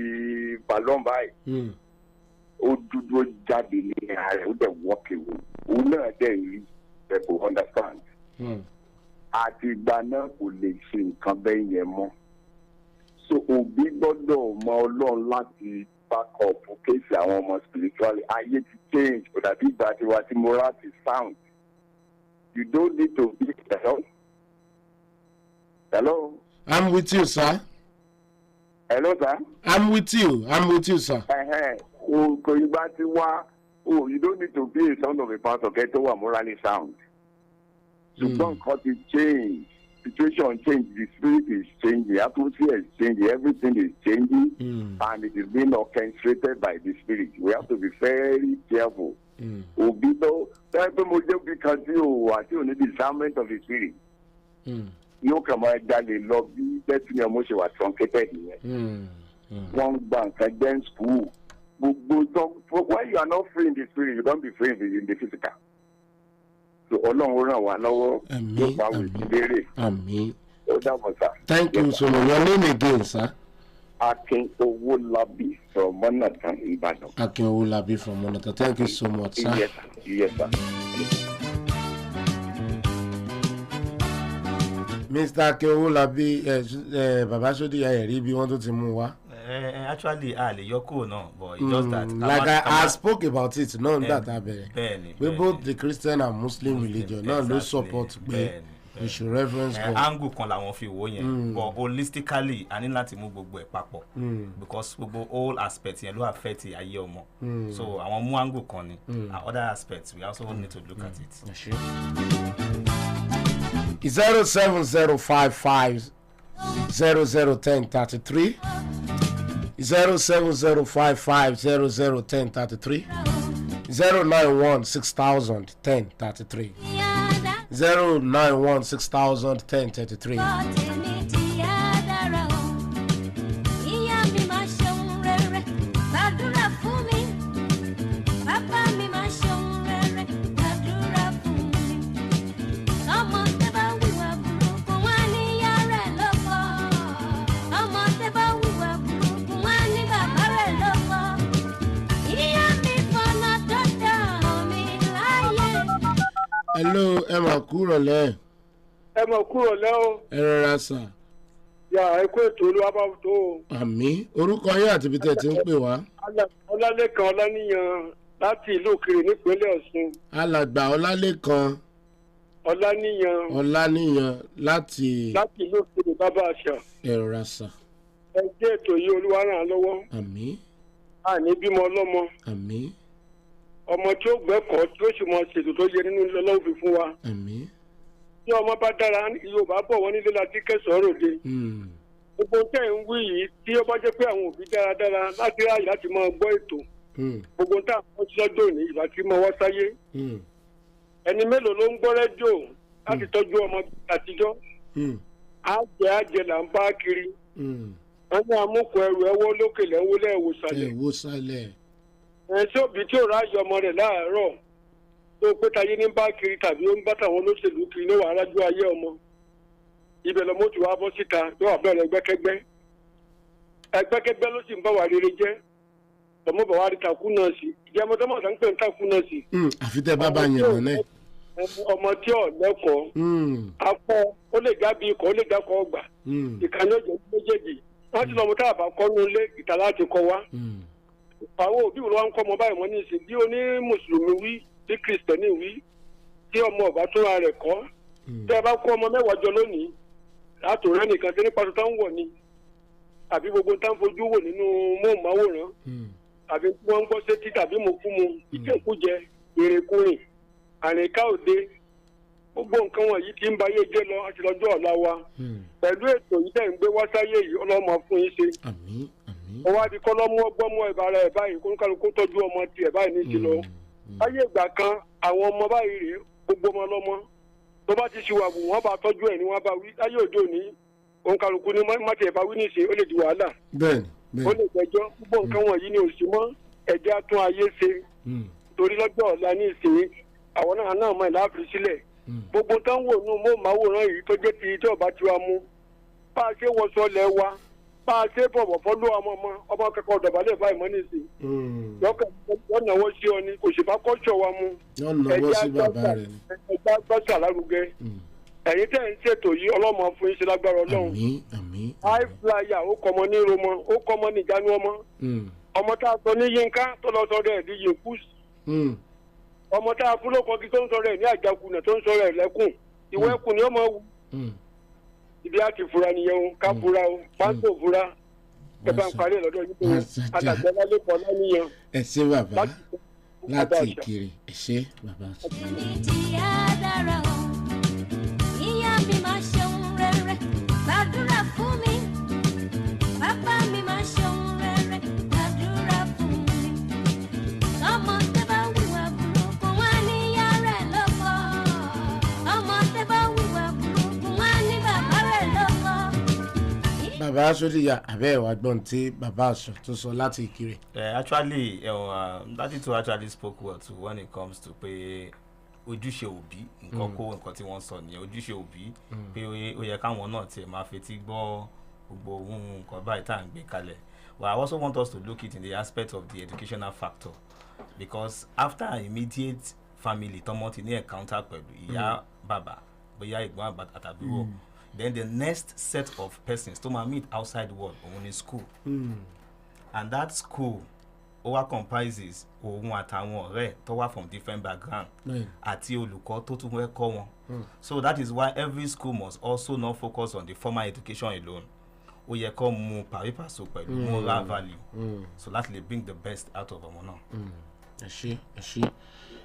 ballon báyìí. Ó dúdú ó jáde ní ara ẹ̀ ó dẹ̀ walk away. Òun náà dẹ̀ rí people understand. Àti ìgbà náà kò lè ṣe nǹkan bẹ́ẹ̀ yẹn mọ́. So òbí gbọ́dọ̀ mọ Ọlọ́run láti back up kéèsì àwọn ọmọ spiritually. Ayé ti change kò dàbí ìgbà tiwa tí moral ti sound. You don't need to be Hello? I'm with you, sir. Hello, sir? I'm with you, sir. Kò ìgbà tí wá, you don't need to be a son of a pastor kẹ́ tó wà morally sound. Ṣùgbọ́n nǹkan ti change. Situation change, the spirit is changing, the atmosphere is changing, everything is changing, and it is being orchestrated by the spirit. We have to be very careful. Òbí tó tẹ́ pé mo jẹ́ òbí kan tí ò wà tí ò ní discernment of the spirit. Yóò kàn máa jalè lọ bí destiny ọmọ ṣe wà truncated yẹn. Wọ́n ń gba nǹkan jẹ́ in school. Gbogbo tó when you are not free in the spirit, you don't be free in the physical. So Ọlọ́run ràn wá lọ́wọ́ yóò bá wù sí léèrè. Àmín. Ó dàbọ̀ sá. Thank you so much. Your name again, sir? Akin Owolabi from Manhattan, Ibadan. Akin Owolabi from Manhattan. Thank you so much, sir. Yes, sir. Yes, sir. Mr. Akin Owolabi, Baba Sodi Ayeri bí wọ́n tó ti mú wá. Actually a lè yọ kúrò náà but it's just that. Like I spoke about it náà nígbà tá a bẹ̀rẹ̀. We both the Christian and Muslim religion náà ló support pé we should reverence God. Angle kan làwọn fi wò yẹn but holistically a ní láti mú gbogbo ẹ̀ papọ̀ because gbogbo all aspects yẹn ló affect ayé ọmọ so àwọn mú angle kan ni other aspects we also need to look at it. 07055 001033 07055 001033 091 6000 1033. 091 6000 1033. Hello, Emma Kurole. Emma Kurole o. Ẹ rọra sà. Ya ẹ kó ètò olúwa tó. Àmín. Orúkọ yín àti ibi tẹ́ ti ń pè wá. Ọlálékan Ọláníyan láti ìlú Òkèrè nípínlẹ̀ Ọ̀ṣun. Alàgbà Ọlálékan. Ọláníyan láti ìlú Òkèrè bàbá àṣà. Ẹ rọra sà. Ẹ jẹ́ ètò yìí olúwa ràn án lọ́wọ́. Àmín. Àní bímọ ọlọ́mọ. Àmín. Ọmọ tí ó gbẹ́kọ̀ọ́ tí ó sì mọ ṣètò tó yẹ nínú Ọlọ́run fi fún wa. Àmín. Tí ọmọ bá dára Yorùbá bọ̀ wọ́n nílé láti kẹsàn-án ròde. Gbogbo tẹ̀ ń wí yìí tí ó bá jẹ́ pé àwọn òbí dáradára láti ráàyè láti máa gbọ́ ètò. Gbogbo tá à ń kọ́ sí lọ́jọ́ òní ìgbà tí mo wá sáyé. Ẹni mélòó ló ń gbọ́ rédíò láti tọ́jú ọmọ àtijọ́? Àjẹ́ là ń bá kiri. Wọ́n ní amúkọ ẹrù ẹwọ́ lókè lẹ́wọ́ lẹ́wọ́sálẹ̀. Tí òbí tí ò ráyè ọmọ rẹ̀ láàárọ̀ tó pé tayé ní bá kiri tàbí ó ń bá tàwọn olóṣèlú kiri ní wàhálà ju ayé ọmọ. Ibẹ̀ lọmọ tí wàá bọ́ síta tó wà bẹ̀rẹ̀ ẹgbẹ́kẹ́gbẹ́. Ẹgbẹ́kẹ́gbẹ́ ló sì ń bá wà rere jẹ́. Lọmọ bàwá rí takú náà sí. Ìjẹ́ ọmọ tọ́mọ̀ sàn ń pè ń takú náà sí. Àfi tẹ́ bábà yẹn mọ́ náà. Ọmọ tí ò lẹ́kọ̀ọ́. Afọ ó lè jábí ikọ̀ ó lè dákọ̀ ọgbà. Ìkànnì ọjọ́ méjèèjì. Wọ́n ti lọ́mọ táàbà kọ́ nulẹ̀ ìta láti kọ́ wa. Àwọn òbí wọn ń kọ́ ọmọ báyìí wọ́n ní ìsìn bí oní mùsùlùmí wí bí kìrìsìtẹ́nì wí tí ọmọ ọ̀bá tó ra rẹ̀ kọ́ tí ẹ bá kó ọmọ mẹ́wàá jọ lónìí látòrẹ́ nìkan tí nípa tó tán wọ̀ ni àbí gbogbo tá ń fojú wò nínú móhùnmáwòrán àbí tí wọ́n ń gbọ́ sétí tàbí mọ̀kúmu ìjẹkújẹ ìrìnkúrìn àrìnká òde gbogbo nǹkan wọ̀nyí tí ń ba ayé jẹ́ lọ àti lọ́jọ́ ọ̀la wa pẹ̀lú ètò yìí tẹ̀ ń gbé wá sáyé yìí ọlọ́mọ fún yín ṣe. Ọwọ́ àti kọ́lọ́mú ọgbọ́mọ ìbára ẹ̀ báyìí kó tọ́jú ọmọ tiẹ̀ báyìí ní ti lọ. Láyé ìgbà kan àwọn ọmọ báyìí rèé gbogbo ọmọ lọ́mọ tó bá ti ṣìwàwù wọ́n bá tọ́jú ẹ̀ ní wọ́n bá wí. Láyé òde òní òǹkàlùkù ní mọ́tì ẹ̀ bá wí níṣe ó lè di wàhálà. Ó lè jẹjọ́ gbogbo nǹkan wọ̀nyí ni òsì mọ́ ẹ̀jẹ̀ á tún ayé ṣe. Torí lọ́jọ́ ọ̀la ní ìsìn àwọn náà mọ̀ ìláàfin sílẹ̀. Gbogbo tán wò nù mọ́ màwòrán yìí tó jẹ́ ti tí ọba tiwa mú. Bá a ṣe wọṣọ lẹ̀ wa bá a ṣe bọ̀bọ̀ fọ́lú ọmọ kẹ́kọ̀ọ́ dọ̀bálẹ̀ báyìí mọ́ nísìn. Wọ́n náwó sí ọ ni kò sì bá kọ́ṣọ̀ wa mu. Ẹ̀jẹ̀ agbọ́sà lárugẹ. Ẹ̀yin tẹ̀ ń ṣètò yìí ọlọ́mọ fún yín ṣe lágbára Ọlọ́run. I-FLIER ó kọ́mọ ní iromọ ó kọ́mọ ní ìjánu ọmọ. Ọmọ tá a sọ ní Yínká tó lọ sọ rẹ̀ ní Yinkus. Ọmọ tá a fún lóko kí tó ń sọ rẹ̀ ní Àjàkùnà tó ń sọ rẹ̀ lẹ́kùn. Ìwọ ẹkùn ni ó máa wù. Ibi àti fura nìyẹn o ká fura o pásítọ fura ẹ bá ń parí ẹ lọ́dọ̀ yìí àtàgbẹ́lá lè pọ̀ náà nìyẹn. Ẹ ṣé bàbá láti Ìkirè ẹ ṣé bàbá. Ìyá mi máa ṣeun rere gbàdúrà fún mi bàbá mi máa ṣeun rere gbàdúrà fún mi ọmọ tẹ́ bá wùwà burúkú wá ní ìyá rẹ̀ lọ́kọ ọmọ tẹ́ bá wùwà burúkú wá ní bàbá rẹ̀ lọ́kọ. Bàbá Sódìyà abẹ́ ìwà gbọ́n tí bàbá Aṣọ tó sọ láti Ìkirè. Actually Daddy too actually spoke well too when it comes to pé ojúṣe òbí nǹkan kó nǹkan tí wọ́n sọ nìyẹn ojúṣe òbí pé ó yẹ káwọn náà tiẹ̀ máa fetí gbọ́ gbogbo ohun nǹkan báyìí tá à ń gbé kalẹ̀. Well, I also want us to look it in the aspect of the educational factor because after immediate family tọmọ ti ní encounter pẹ̀lú ìyá bàbá bóyá ìgbọ́n àtàbúrò then the next set of persons tó máa meet outside world òun ni school and that school ó wá comprises òun àtàwọn ọ̀rẹ́ tó wá from different background àti olùkọ́ tó tún fẹ́ kọ́ wọn so that is why every school must also not focus on the formal education alone ó yẹ kó mú pàrípàṣọ pẹ̀lú moral value so that lè bring the best out of ọmọ náà. ẹ ṣé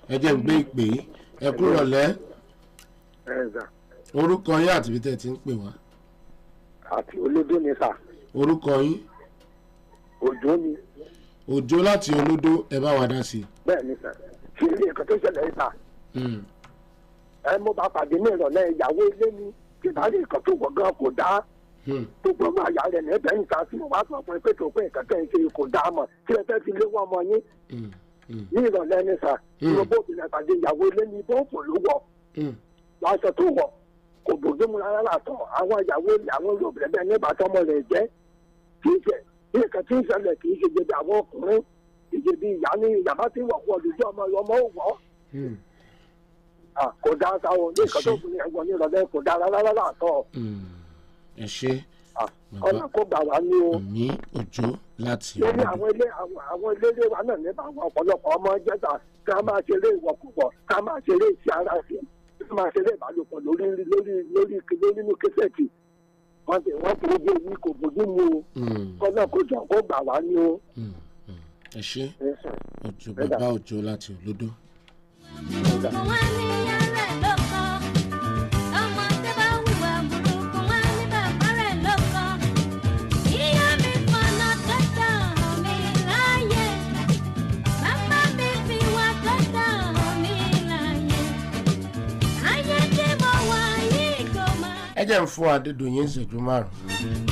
ẹ jẹ́ gbé ìpè ẹ kúrò lẹ́ orúkọ yín àti ibi tẹ́ ti ń pè wá. àti olódó ni sà. orúkọ yín. òjò ni. òjò láti olódó ẹ bá wa dá sí. bẹ́ẹ̀ ni sà. sí ilé nǹkan tó ṣẹlẹ̀ ìta ẹ mo bá pàdé ní ìrọ̀lẹ́ ìyàwó ilé mi kí bá rí nǹkan tó wọ̀ gan kò dáa gbogbo ọmọ àyà rẹ̀ ní ẹ̀bẹ̀ ìta tí mo bá sọ fún ẹ pé tó pé nǹkan tẹ̀ ń ṣe kò dáa mọ̀ tí ẹ fẹ́ fi lé wọ́n ọmọ yín ní ìrọ̀lẹ́ ní sà mo bó obìnrin pàdé ìyàwó ilé mi bó fò ló wọ̀ láṣọ tó wọ̀ kò bójúmu rárá látọ̀ àwọn ìyàwó àwọn olóògbé bẹ́ẹ̀ ní ìbátan ọmọ rẹ̀ jẹ́ kì í ṣe nǹkan tí ń ṣẹlẹ̀ kì í ṣe jẹbi àwọn ọkùnrin ìjẹbi ìyá ní ìyàbá tí wọ̀ pọ̀ lójú ọmọ òwò kò dáa sáwọn ní nǹkan tó kù ní ẹ̀gbọ́n ní ìrọ̀lẹ́ kò dáa rárá látọ̀. ẹ ṣe ọ̀nà kò gbà wá ní o. mi òjò láti. lórí àwọn ilé wa náà nípa àwọn ọ̀pọ̀lọpọ̀ ọmọ jẹ́ta ká máa ṣeré ìwọ̀kùwọ̀ ká máa ṣeré ìṣe ara sí ká máa ṣeré ìbálòpọ̀ lórí nínú kẹsẹ̀tì wọ́n fojú omi kò bójú mu o kọ́nà kò jọ kó gbà wá ní o. ẹ ṣe òjò bàbá òjò láti olódó. ẹ jẹ́ ń fún Adédoyin ìṣẹ́jú márùn-ún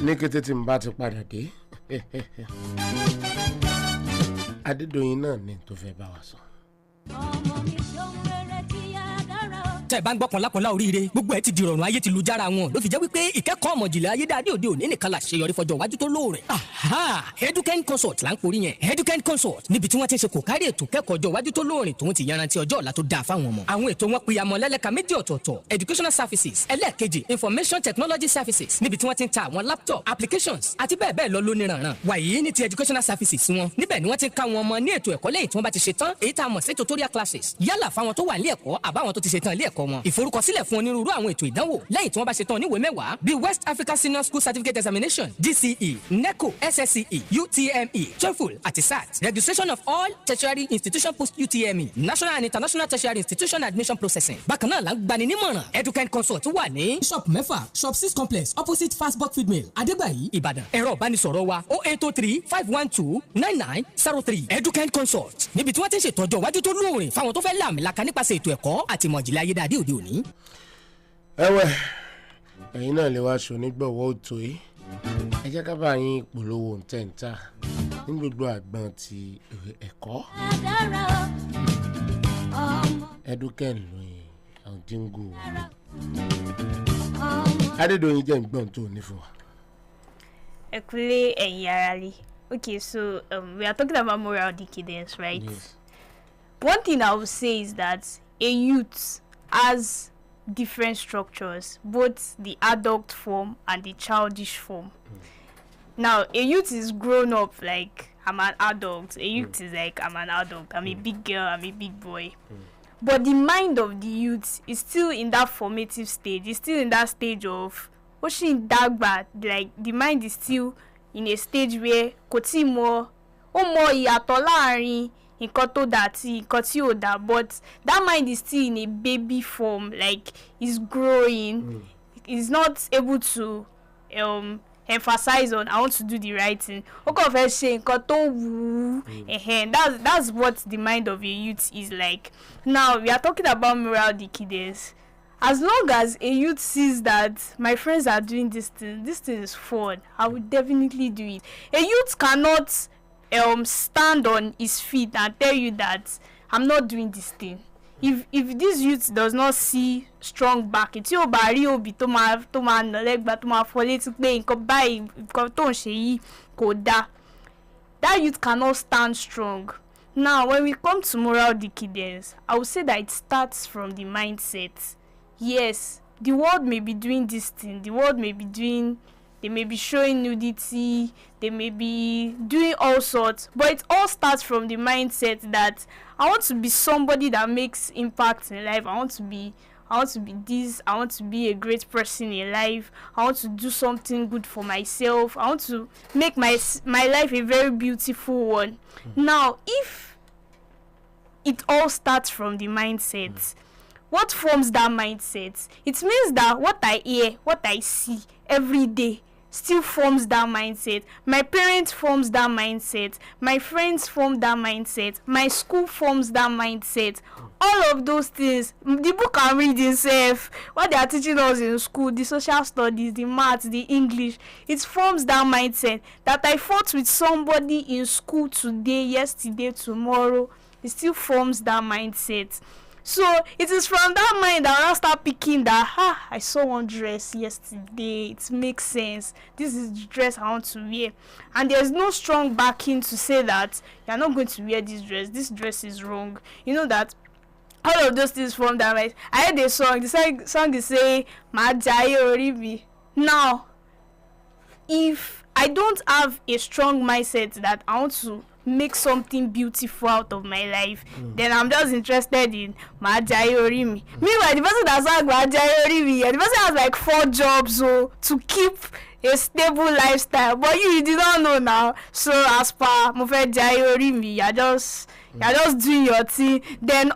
ní kété tí n bá ti padà dé Adédoyin náà ní tó fẹ́ bá wa sọ. tẹ́ ẹ bá ń gbọ́ pọ̀nlápọ̀nlá oríire gbogbo ẹ ti di ìrọ̀rùn ayé ti lu jára wọn ló fi jẹ́ wípé ìkẹ́kọ̀ọ́ ọmọjìlẹ̀ ayédáadé òde òní nìkan là ṣe yọrí fọjọ́ iwájú tó lóore. Eduken Consult là ń porí yẹn Eduken Consult níbi tí wọ́n ti ń ṣe kò kárí ètò kẹ́kọ̀ọ́ ọjọ́ iwájú tó lóore tòun ti yanrantí ọjọ́ ọ̀la tó dáa fáwọn ọmọ. àwọn ètò wọn pìyàmọ́ lẹ́lẹ́ka méjì ọ̀tọ̀ọ̀tọ̀ educational services ẹlẹ́ẹ̀kejì information technology services níbi tí wọ́n ti ń ta àwọn laptop applications àti bẹ́ẹ̀ bẹ́ẹ̀ lọ lóníranran. wàyí ní ti educational services wọn níbẹ̀ ni wọ́n ti ń ká wọn ọmọ ní ètò ẹ̀kọ́ lẹ́yìn tí wọ́n bá ti ṣe tán èyí tá a mọ̀ sí tutorial classes yálà fáwọn tó wà ní ẹ̀kọ́ àbáwọn tó ti ṣe tán ilé ẹ̀kọ́ wọn. ìforúkọsílẹ̀ fún onírúurú àwọn ètò ìdánwò lẹ́yìn tí wọ́n bá ṣe tán oníwèé mẹ́wàá bíi West Africa Senior School Certificate Examination GCE NECO SSCE UTME TOEFL àti SAT registration of all tertiary institution post UTME national and international tertiary institution admission processing. bákan náà la ń gbani nímọ̀ràn Eduken Consult wà ní shop 6 shop 6 complex opposite fastbox feed mill Adégbàyí Ìbàdàn. ẹ̀rọ ìbánisọ̀rọ̀ wa 08035129903 Eduken Consult níbi tí wọ́n ti ń ṣètọ́jú iwájú tó lóòrìn fáwọn tó fẹ́ làmìlaka nípasẹ̀ ètò ẹ̀kọ́ àti ìmọ̀jìnlẹ̀ ayédáadé òde òní. ẹ̀wẹ̀ ẹ̀yin náà lè wá aṣọ onígbọ̀wọ́ òtò yìí ẹ jẹ́ ká bá yín polówó ntẹ̀ǹtà ní gbogbo àgbọn ti ẹ̀kọ́. Eduken lóyìn àwọn jíngù Adédoyin jẹ́ ìgbọ́n tó ní fún wa. ẹ kúlé ẹ̀yin ara lé. Okay, so we are talking about moral decadence, right? Yes. One thing I would say is that a youth has different structures, both the adult form and the childish form. Now, a youth is grown up like I'm an adult. A youth is like I'm an adult. I'm a big girl. I'm a big boy. But the mind of the youth is still in that formative stage. It's still in that stage of pushing dagba. Like the mind is still in a stage where kò tí mọ ìyàtọ̀ láàrin nǹkan tó dà àti nǹkan tí ò dà, but that mind is still in a baby form, like it's growing. It's not able to emphasize on I want to do the right thing. ó kàn fẹ́ ṣe nǹkan tó wù ú. That's what the mind of a youth is like. Now we are talking about moral decadence. As long as a youth sees that my friends are doing this thing is fun, I will definitely do it. A youth cannot stand on his feet and tell you that I'm not doing this thing. If this youth does not see strong backing, tí ó bá rí òbí tó máa nà lẹ́gbàá tó máa fọ́ létí pé nǹkan báyìí nǹkan tó ń ṣe yìí kò dáa, that youth cannot stand strong. Now when we come to moral decadence, I would say that it starts from the mindset. Yes, the world may be doing this thing, they may be showing nudity, they may be doing all sorts, but it all starts from the mindset that I want to be somebody that makes impact in life. I want to be this, I want to be a great person in life, I want to do something good for myself, I want to make my life a very beautiful one. Now, if it all starts from the mindset, what forms that mindset? It means that what I hear, what I see every day still forms that mindset. My parents forms that mindset. My friends form that mindset. My school forms that mindset. All of those things, the book I'm reading, what they are teaching us in school, the social studies, the maths, the English, it forms that mindset. That I fought with somebody in school today, yesterday, tomorrow, it still forms that mindset. So it is from that mind that I start picking that, I saw one dress yesterday, it makes sense, this is the dress I want to wear, and there's no strong backing to say that you're not going to wear this dress is wrong. You know that all of those things from that mind. I heard a song, the song is saying Majaye Oribi. Now, if I don't have a strong mindset that I want to make something beautiful out of my life, then I'm just interested in Majaye Orimi. Meanwhile, the person that sang Majaye Orimi, the person has like 4 jobs to keep a stable lifestyle, but you did not know now. So as per Mofe Jaye Orimi, you're just doing your thing. Then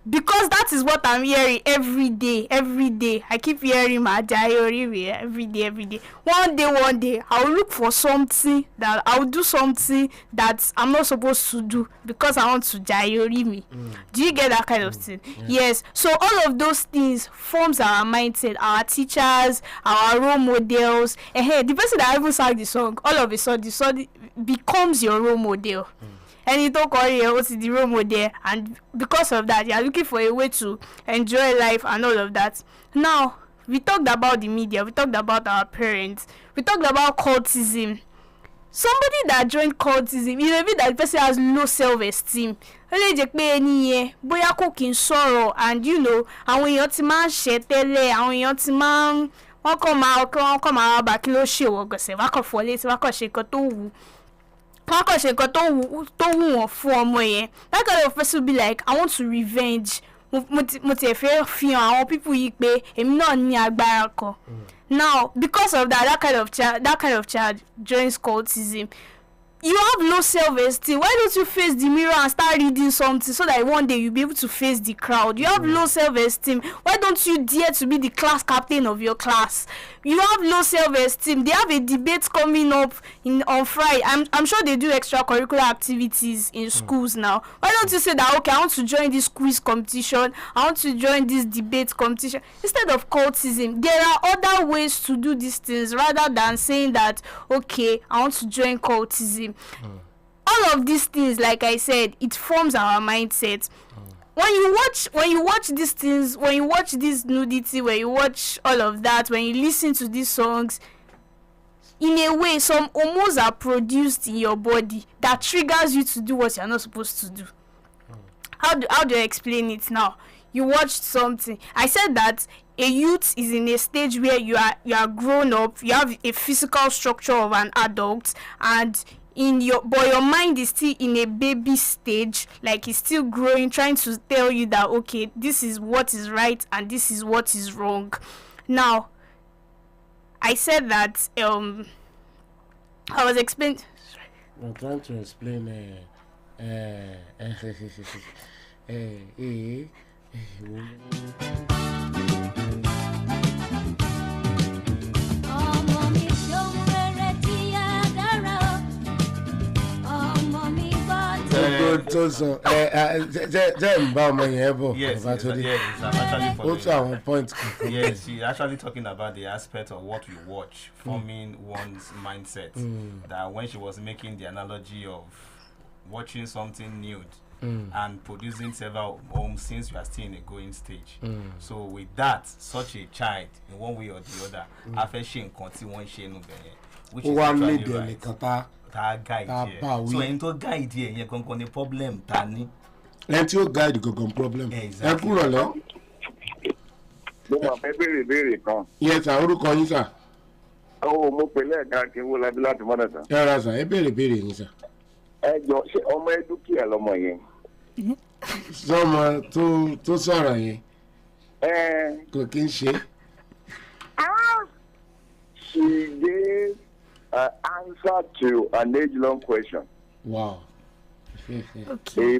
because that is what I'm hearing every day. I keep hearing my diary every day. One day, I'll look for something that I'll do something that I'm not supposed to do because I want to diary me. Do you get that kind of thing? Yes. So all of those things forms our mindset, our teachers, our role models. And hey, the person that even sang the song, all of a sudden, the song becomes your role model. And you don't call it what's the role model, and because of that, you are looking for a way to enjoy life and all of that. Now, we talked about the media, we talked about our parents, we talked about cultism. Somebody that joined cultism, it may be that the person has low self-esteem. Bóyá kò kí n sọ̀rọ̀, and you know, àwọn èèyàn ti máa ń ṣe tẹ́lẹ̀, àwọn èèyàn ti máa ń wọ́n kọ́ máa bá kí ló ṣe wọ̀ gọ̀sẹ̀, wọ́n kọ̀ fọ́ létí, wọ́n kọ̀ ṣe nǹkan tó wù. That kind of person will be like, I want to revenge. Now, because of that kind of child joins cultism. You have low self-esteem. Why don't you face the mirror and start reading something so that one day you'll be able to face the crowd? You have low self-esteem. Why don't you dare to be the class captain of your class? You have low self-esteem. They have a debate coming up on Friday. I'm sure they do extracurricular activities in schools now. Why don't you say that, okay, I want to join this quiz competition, I want to join this debate competition, instead of cultism? There are other ways to do these things rather than saying that, okay, I want to join cultism. All of these things, like I said, it forms our mindset. When you watch these things, when you watch this nudity, when you watch all of that, when you listen to these songs, in a way, some hormones are produced in your body that triggers you to do what you're not supposed to do. How do I explain it now? You watched something. I said that a youth is in a stage where you are grown up, you have a physical structure of an adult, and but your mind is still in a baby stage, like it's still growing, trying to tell you that, okay, this is what is right and this is what is wrong. Now, I said that I was explaining. I'm trying to explain. Yes, she's actually talking about the aspect of what we watch, forming one's mindset. That when she was making the analogy of watching something nude and producing several homes since you are still in a growing stage. So with that, such a child, in one way or the other, which is actually right. Guide so ẹni tó guide yẹn gangan ni problem ta ni. ẹni tí ó guide gangan problem. ẹ kúrò lọ. mo máa fẹ́ béèrè kan. yes sir, orúkọ yín sà. mo pè lẹ́ẹ̀kan kí n wó labi láti mọ́nà sà. ẹ rà sà, ẹ béèrè yín sà. ẹ jọ ṣé ọmọ Edu-Circle lọmọ yẹn. sọmọ tó sọ̀rọ̀ yẹn. kò kí n ṣe. she gave answer to an age-long question. Wow. Okay. A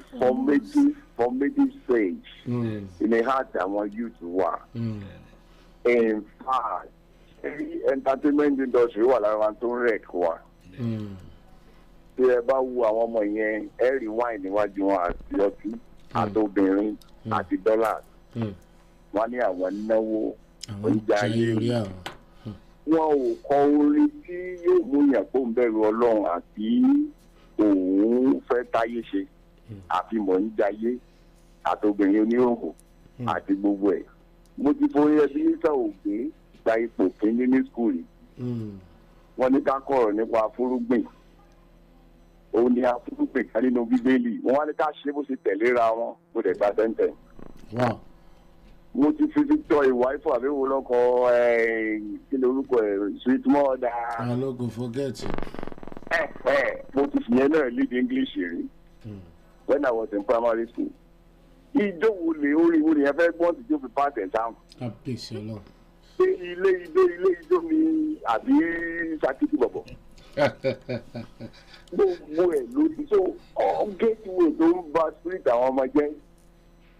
formative stage in a heart that want you to work. In fact, entertainment industry wà lára wọn tó ń rẹ̀ kó wa. Tí ẹ bá wo àwọn ọmọ yẹn ẹ rí wáìnì níwájú wọn àti ọtí àti obìnrin àti dọ́là. Wọ́n ní àwọn náwó oúnjẹ ayé. Wọn ò kọ orin tí yóò mú yàn kó ń bẹ̀rù Ọlọ́run àti òun fẹ́ táyé ṣe àfi mọ̀ ń jayé àti obìnrin oníròhò àti gbogbo ẹ̀. Mo ti forí ẹbí nísà ògbé gba ipò kínní ní skul yìí. Wọ́n ní ká kọ̀rọ̀ nípa afúrúgbìn. Òun ni afúrúgbìn kan nínú Bíbélì. Wọ́n wá ní ká ṣe bó ṣe tẹ̀léra wọn. Mo dẹ̀ gba tẹ́ntẹ́n. Mo ti fi Victor ìwà ìfọ̀ àbẹ̀wò lọ́kọ̀ kí ni orúkọ ẹ̀ sweet mother. I no go forget. Mo ti fi yẹn náà lead English rí. When I was in primary school. Ijó wo lè orí wo lèyàn fẹ́ gbọ́n tí yóò fi pass exam. Àpèsè lọ. Ṣé ilé ijó mi àbí Sakiti bọ̀bọ̀? Gbogbo ẹ̀ ló ti so gateway tó ń ba spirit àwọn ọmọ jẹ́.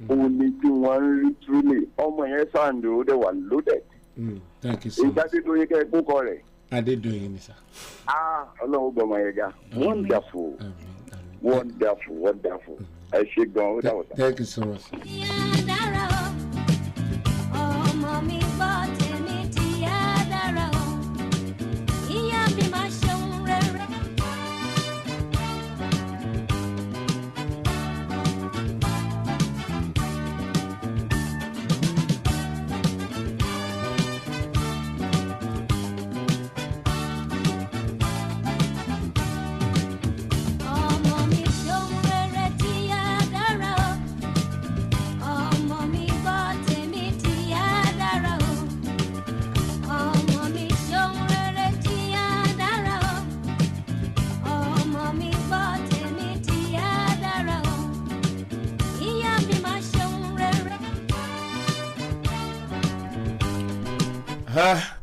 Òun ni tí wọ́n ń rí truly ọmọ yẹn sáǹdì ó dẹ̀ wà loaded. Thank you so much. Adédoyin kẹ́ ẹ kókọ rẹ̀. Adédoyin ni sà. Ọlọ́run gbọ́mọ yẹn ga. Wonderful. Wonderful. Ẹ ṣe gan ó dáwọ̀ sá. Thank you so much. Ọmọ mi gbọ́ tèmi tí á dára o, ìyá mi máa ṣeun rere.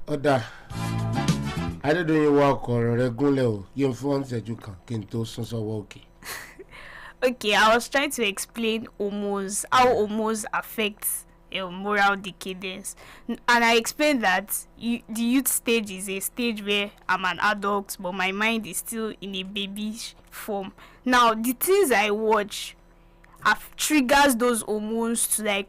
Ọ̀dà Adédoyin wa ọkọ̀ ọ̀rọ̀ rẹ gúnlẹ̀ o yẹn fún ìṣẹ́jú kan kí n tó sún sọ́wọ́ òkè. Okay, I was trying to explain how hormones affect moral decadence, and I explained that the youth stage is a stage where I'm an adult but my mind is still in a babyish form. Now the things I watch triggers those hormones to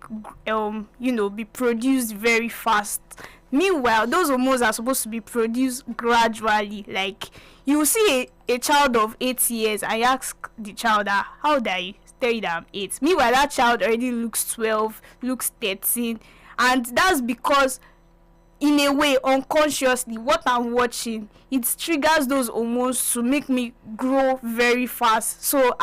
be produced very fast. Meanwhile, those hormones are supposed to be produced gradually. Like, you will see a child of 8 years, I ask the child, how do I tell you that I'm 8? Meanwhile, that child already looks 12, looks 13, and that's because, in a way, unconsciously, what I'm watching, it triggers those hormones to make me grow very fast. So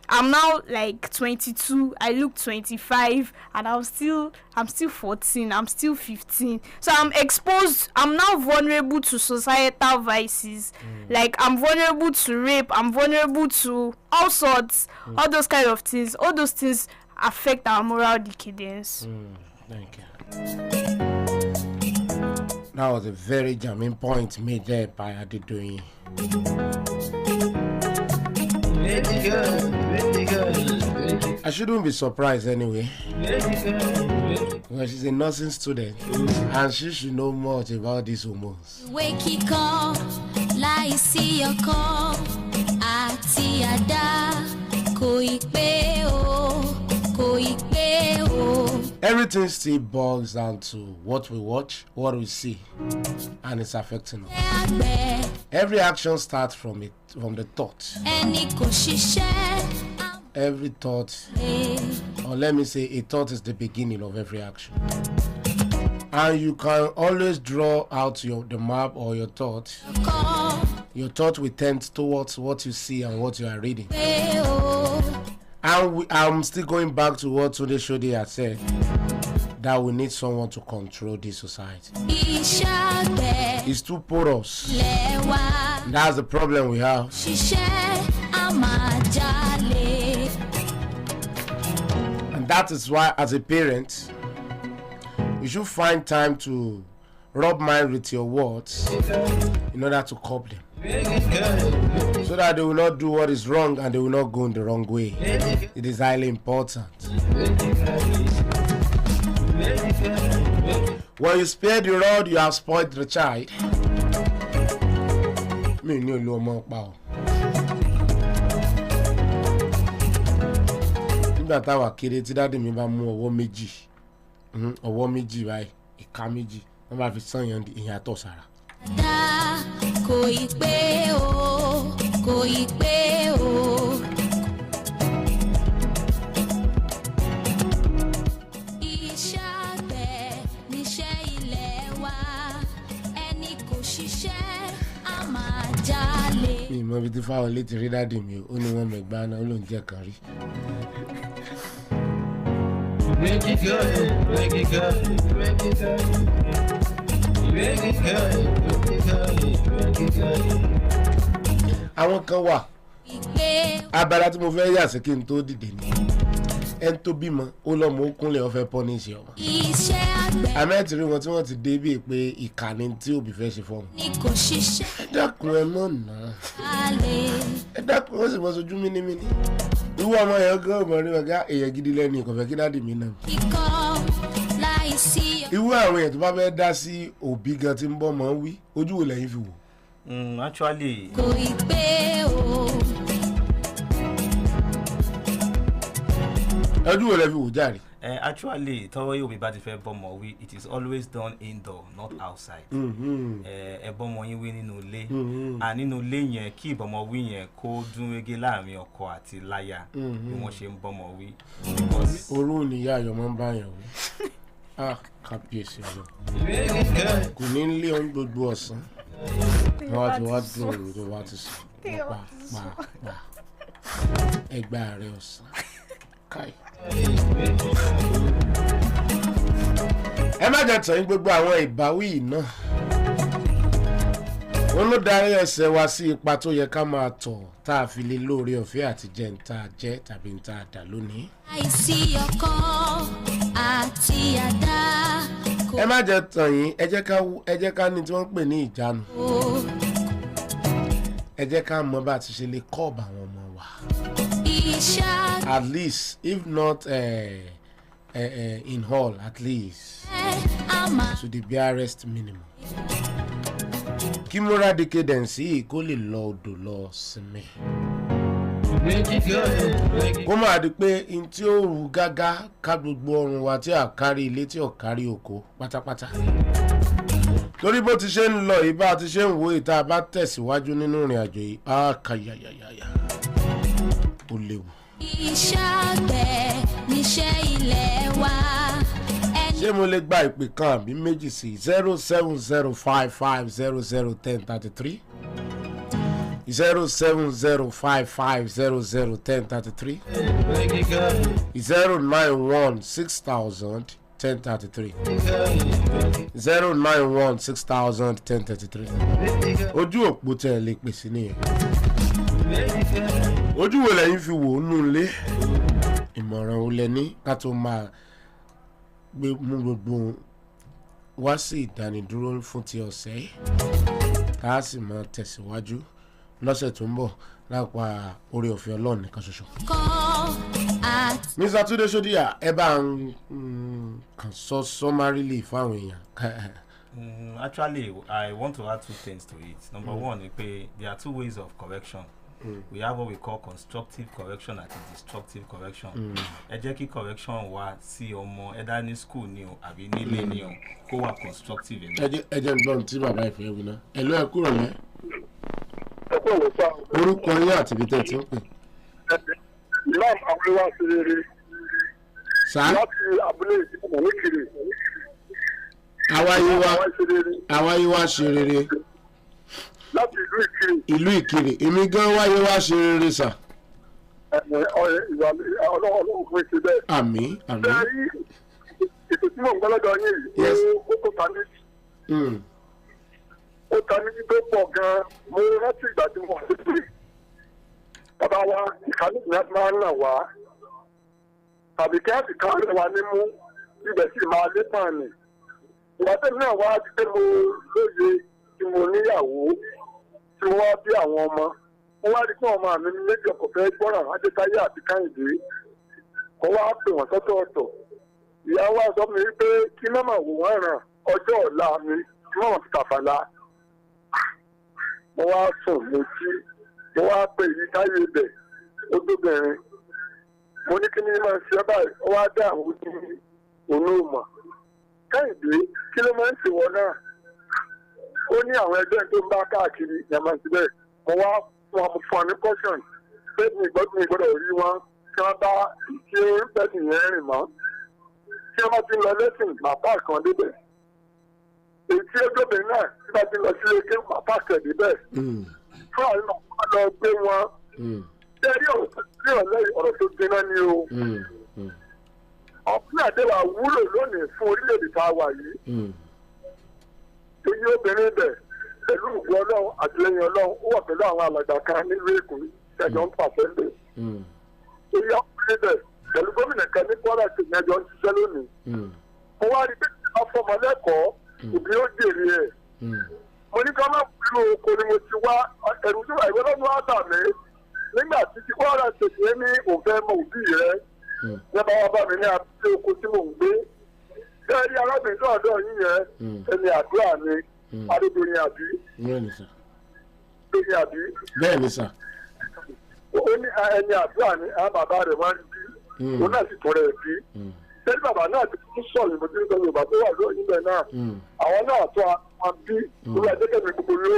I'm now like 22, I look 25, and I'm still 14, I'm still 15. So I'm now vulnerable to societal vices. Like, I'm vulnerable to rape, I'm vulnerable to all sorts, all those kind of things. All those things affect our moral decadence. Thank you. That was a very jamming point made there by Adedoyin. Very good. I shouldn't be surprised anyway. Well, she's a nursing student and she should know much about these hormones. Wake up, lie see your call. Àti àdá, kò ì pé o. Everything still boils down to what we watch, what we see, and it's affecting us. Every action starts from the thought. Every thought, or let me say, a thought is the beginning of every action. And you can always draw out the map or your thought. Your thought will tend towards what you see and what you are reading. And I'm still going back to what Tunde Shode had said, that we need someone to control this society. It's too porous. That's the problem we have. And that is why, as a parent, you should find time to rub mind with your words in order to curb them, so that they will not do what is wrong and they will not go in the wrong way. It is highly important. When you spare the rod, you have spoiled the child. Mi ní olú ọmọ pa ọ́. Nígbà táwa kéré tí dáàdì mi bá mú ọwọ́ méjì báyìí, ìka méjì, wọ́n bá fi sànyàn ìyẹn àtọ̀ sára. Kò ì pé o, kò ì pé o. Iṣẹ́ àgbẹ̀ níṣẹ́ ilé wa, ẹni kò ṣiṣẹ́ á máa jalè. Mi mọ ibi tí fáwọn létí rí dáàdì mi ó ní wọ́n mẹ̀gbá náà ó lóun jẹ́ kan rí. Make it good, make it good, make it good. Make it good, make it good, make it good. Àwọn kan wà abala tí mo fẹ́ yà sí kí n tó dìde ni ẹni tó bímọ ó lọ́mọ ó kúnlẹ̀ ó fẹ́ pọ́níṣì ọmọ. Àmẹ́tì rí wọn tí wọ́n ti dé bíi pé ìkànnì tí òbí fẹ́ ṣe fọ́ọ̀mù. Ẹ dákun ẹ mọ̀ náà. Ẹ dákun ó sì mọ sojú mímíní. Irú ọmọ yẹn gan ọmọ rí ọgá èèyàn gidi lẹ́nu ìkọ̀fẹ́ kí dáàdì mi náà. Irú àwọn èèyàn tó bá fẹ́ dá sí òbí gan tí ń bọ́ mọ́ wí ojú wo lẹ́yìn fi wò. Actually. Kò ì pé o. Ojú wo lẹ́ fi wò járe. Actually, tọ́wọ́ yóò bí bá ti fẹ́ bọ́mọ wí, it is always done indoor, not outside. Ẹ bọ́mọ yín wí nínú ilé. Nínú ilé yẹn kí ìbọmọ wí yẹn kó dún régé láàrin ọkọ àti láya bí wọ́n ṣe ń bọ́mọ wí. Orú ni ìyá ayọ̀ máa ń bá yàn wí. Kábíyèsí ọ̀rọ̀. Kò ní lé ohun gbogbo ọ̀sán. Wọ́n á ti wá dùn òru tó wá ti sùn. Pa. Ẹgbàá rẹ̀ ọ̀sán. Káì. Ẹ má jẹ́ tàn yín gbogbo àwọn ìbáwí náà. Wọ́n ló darí ẹsẹ̀ wa sí ipa tó yẹ ká máa tọ̀ tá a fi lè lóore ọ̀fẹ́ àti jẹ́ ń tá a jẹ́ tàbí ń tá a dà lónìí. Àìsí ọkọ àti àdá. Ẹ má jẹ́ tàn yín, ẹ jẹ́ ká ní tí wọ́n ń pè ní ìjánu. Ẹ jẹ́ ká mọ bá a ti ṣe lè kọ́ọ̀bù àwọn ọmọ wa. At least, if not in hall, at least to the barest minimum. Kí moral decadence yìí kó lè lọ odò lọ sinmi. Kó máa di pé n tí ó rú gágá ká gbogbo ọrùn wa tí a kárí ilé tí ò kárí oko pátápátá. Torí bó ti ṣe ń lọ yìí bá ti ṣe ń wo ìta bá tẹ̀síwájú nínú ìrìn àjò yìí kàyàyàyà ó léwu. Iṣẹ́ àgbẹ̀ níṣẹ́ ilé wa. Ṣé mo lè gba ìpè kan àbí méjì sí 07055001033 07055001033 09160001033 09160001033 ojú òpó tẹ̀ lè pè sí nìyẹn. Ojú wo lẹ́yìn fi wò ó nù lé ìmọ̀ràn ó lẹ́ni ká tó máa mú gbogbo wá sí ìdánidúró fún ti ọ̀sẹ̀ ká sì máa tẹ̀síwájú lọ́sẹ̀ tó ń bọ̀ lápá orí ọ̀fẹ́ Ọlọ́run nìkan ṣoṣo. Mr. Tunde Sodiya ẹ bá ń kàn sọ summarily fáwọn èèyàn. Actually, I want to add two things to it. Number one, there are two ways of correction. We have what we call constructive correction and destructive correction. Ẹ jẹ́ kí correction wá sí ọmọ ẹ̀dá ní school ni o àbí nílé ni o kó wá constructive. Ẹ jẹ́ ń gbọ́n tí bàbá ìfẹ́ wí náà. Ẹ ló ẹ kúrò lẹ́. Orúkọ yín àti ibi tẹ́ ẹ ti ń pè. Ìlànà àbúlé wa ṣe rere. Sá. Láti àbúlé ìdìbò wíkìrì. Àwa yìí wá ṣe rere. Láti ìlú Ìkirè. Ìlú Ìkirè èmi gan wáyé wá ṣe rere sà. Ọlọ́run fún ìṣe bẹ́ẹ̀. Àmín. Ṣé rí ètò tí mò ń gbọ́lọ́dọ̀ yín yìí ó tó ta méjì. Ó ta méjì tó pọ̀ gan-an. Mo rántí ìgbà tí mo wà lókè. Bàbá wa ìkànnì ìgbà tí máa ń nà wá. Tàbí kí á sì ká lè wa nímú ibẹ̀ sì máa lé tàn ní. Ìgbà tẹ́lẹ̀ náà wá ti pé mo lóye tí mo níyàwó tí mo wá bí àwọn ọmọ. Mo wá rí fún ọmọ mi méjì ọkọ̀ fẹ́ gbọ́ràn Adétáyé àti Káyìndé. Kọ́ wá pè wọ́n sọ́tọ̀ọ̀tọ̀. Ìyàwó àsọ mi wípé kí má máa wò wọ́n ràn ọjọ́ ọ̀la mi tí wọ́n fi tàfàlà mo wá sùn létí mo wá pè yí táyé ibẹ̀ ó dóbìnrin mo ní kí ni máa ṣe báyìí ó wá dá àwọn ní olóòmọ̀ Kẹ́hìndé kí ló máa ń ṣe wọn náà ó ní àwọn ẹgbẹ́ tó ń bá káàkiri yàmá síbẹ̀ mo wá fún ọ ní caution pé mi gbọ́dọ̀ rí wọn kí wọ́n bá kí pẹ́ẹ́sì yẹn rìn mọ́ tí wọ́n bá ti lọ lẹ́sìn màpá kan débẹ̀ èyí tí ẹgbẹ́bìnrin náà tí wọ́n ti lọ sílé kí màpá kan débẹ̀ fún àwọn ọmọ lọ gbé wọn ṣé rí ọ̀rọ̀ tó gbiná ni o ọ̀pìn àdéhùn àwúlò lónìí fún orílẹ̀-èdè tá a wà yìí èyí obìnrin bẹ̀ pẹ̀lú ìwọ ọlọ́run àtìlẹyìn ọlọ́run ó wà pẹ̀lú àwọn alàgbà kan nílùú èkó ẹ̀jọ̀ ń pàṣẹ lè èyí ọkùnrin bẹ̀ pẹ̀lú gómìnà kan ní Kwara State ẹ̀jọ̀ ń ṣiṣẹ́ lónìí mo wá rí pé ọfọmọ lẹ́kọ̀ọ́ òbí ó jèrè ẹ̀ mo ní ká má kúrò oko ni mo ti wá ẹ̀rù tí wàá ìwé lọ́dún wá bà mí nígbà tí ti Kwara State yẹn ní òfẹ́ mọ òbí rẹ̀ ní bá wá bá mi ní abúlé oko tí mò ń gbé bẹ́ẹ̀ ni arábìnrin tó ọ̀dọ́ yín yẹn ẹni àdúrà ni Adédoyin àbí. Bẹ́ẹ̀ ni sà. Ó ní ẹni àdúrà ni àwọn bàbá rẹ̀ wá ń bí òun náà sì tún rẹ̀ bí. Tẹ́lẹ̀ bàbá náà ti tún sọ̀rọ̀ ìmọ̀ tí nígbà Yorùbá tó wà lóyún ibẹ̀ náà àwọn náà tó a bí olú ẹ̀jẹ̀kẹ̀mí gbogbo ló.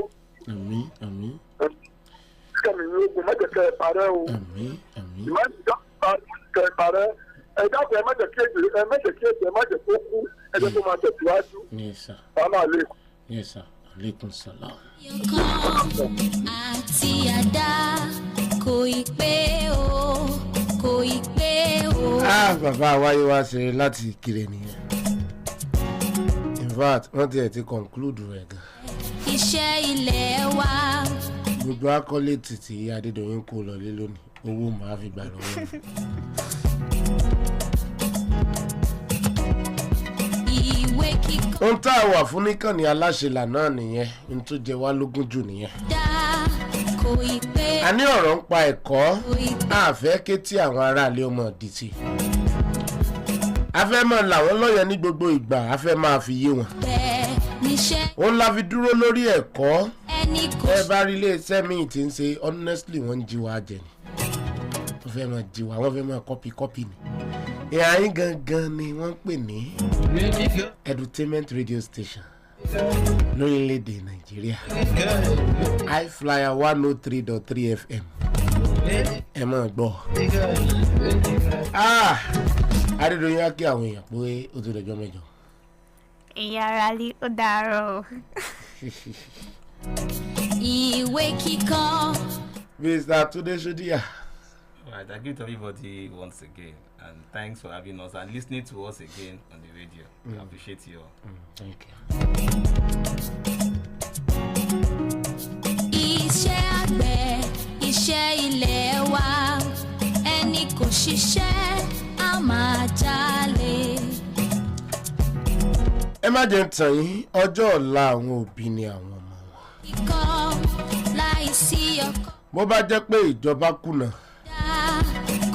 Kẹ̀mí ní ogun mẹ́jẹ̀kẹ̀ ẹ̀ parẹ́ o. Ìmájìjọ́ kẹ̀ ẹ̀ parẹ́. Ẹ̀dá kẹ̀ ẹ̀ mẹ́jẹ̀ kí èjì ẹ̀ mẹ́jẹ̀ kó kú ẹ̀jẹ̀ tó máa tẹ̀síwájú. Bàbá àlè. Yes, sir. Alaikum salam. Àti àdá kò ì pé o, kò ì pé o. Bàbá wáyé wá ṣe láti Ìkirè nìyẹn. In fact, wọ́n ti conclude rẹ̀ gan. Iṣẹ́ ilé wa. Gbogbo akọ́lé títí Adédoyin kò lọlé lónìí, owó màá fi gbà lọ́wọ́. Ohun tá a wà fún níkànnì aláṣẹlà náà nìyẹn, ohun tó jẹ wá lógún jù nìyẹn. A ní ọ̀rọ̀ ń pa ẹ̀kọ́, a fẹ́ ké tí àwọn aráalé ọmọ dìtì. A fẹ́ máa là wọ́n lọ́yẹ̀ ní gbogbo ìgbà, a fẹ́ máa fi yé wọn. Òun la fi dúró lórí ẹ̀kọ́. Ẹ bá rí ilé-iṣẹ́ míì tí ń ṣe honestly wọ́n ń jí wa jẹ ni. Wọ́n fẹ́ máa jí wa, wọ́n fẹ́ máa kọ́pì ni. Ìhà yín gangan ni wọ́n ń pè ní Edutainment Radio Station lórílẹ̀‐èdè Nàìjíríà I-FLIER 103.3 FM ẹ máa gbọ́. Adédoyin á kí àwọn èèyàn pé ó tó dọjọ́ mẹ́jọ. Ìyá ara lé ó dàárọ̀. Ìwé kíkọ́. Mr. Tunde Sodia. Alright, I greet everybody once again, and thanks for having us and listening to us again on the radio. I appreciate you all. Thank you. Iṣẹ́ àgbẹ̀, iṣẹ́ ilé wa, ẹni kò ṣiṣẹ́ á máa jalè. Ẹ má jẹ́ tàn yín, ọjọ́ ọ̀la àwọn òbí ni àwọn ọmọ wọn. Ikọ́ láìsí ọkọ̀. Bó bá jẹ́ pé ìjọba kùnà.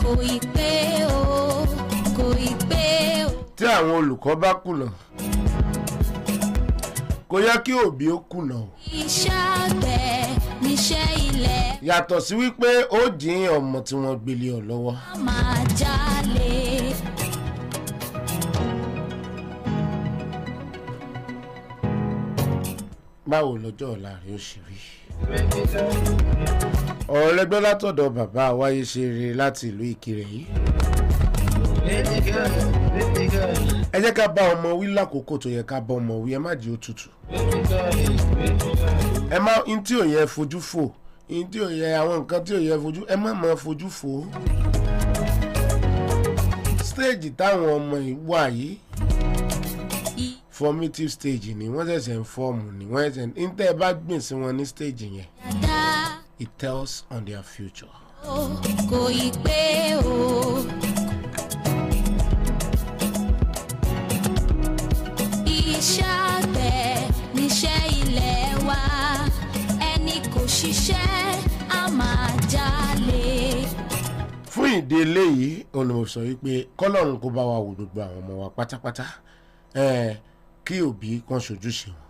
Kò ì pé o, kò ì pé o. Tí àwọn olùkọ́ bá kùnà, kò yẹ kí òbí ó kùnà o. Iṣẹ́ àgbẹ̀ níṣẹ́ ilẹ̀. Yàtọ̀ sí wípé ó dín ọmọ tí wọ́n gbélé ọ lọ́wọ́. Á máa jalè. Báwo lọ́jọ́ ọ̀la rẹ̀ ó ṣe rí? Ọ̀rọ̀ lẹ́gbẹ́ látọ̀dọ̀ bàbá wáyé ṣe rí láti ìlú Ìkirè yìí. Ẹ jẹ́ ká bá ọmọ wí lákòókò tó yẹ ká bá ọmọ wí, ẹ má jẹ́ òtútù. Ẹ má in tí ò yẹ fojú fò, in tí ò yẹ àwọn nǹkan tí ò yẹ fojú, ẹ má máa fojú fò. Stage táwọn ọmọ yìí wà yìí, formative stage ni wọ́n ṣẹ̀ṣẹ̀ ń fọ́ọ̀mù ni wọ́n ṣẹ̀ṣẹ̀ ń tẹ́ bá gbìn sí wọn ní stage yẹn. It tells on their future. Kò ì pé o. Iṣẹ́ àgbẹ̀ níṣẹ́ ilé wa, ẹni kò ṣiṣẹ́ á máa jalè. Fún ìdí eléyìí, òun ni mo sọ wípé kọ́lọ́run kó bá wa wò gbogbo àwọn ọmọ wa pátápátá. kí òbí kan ṣojúṣe wọn.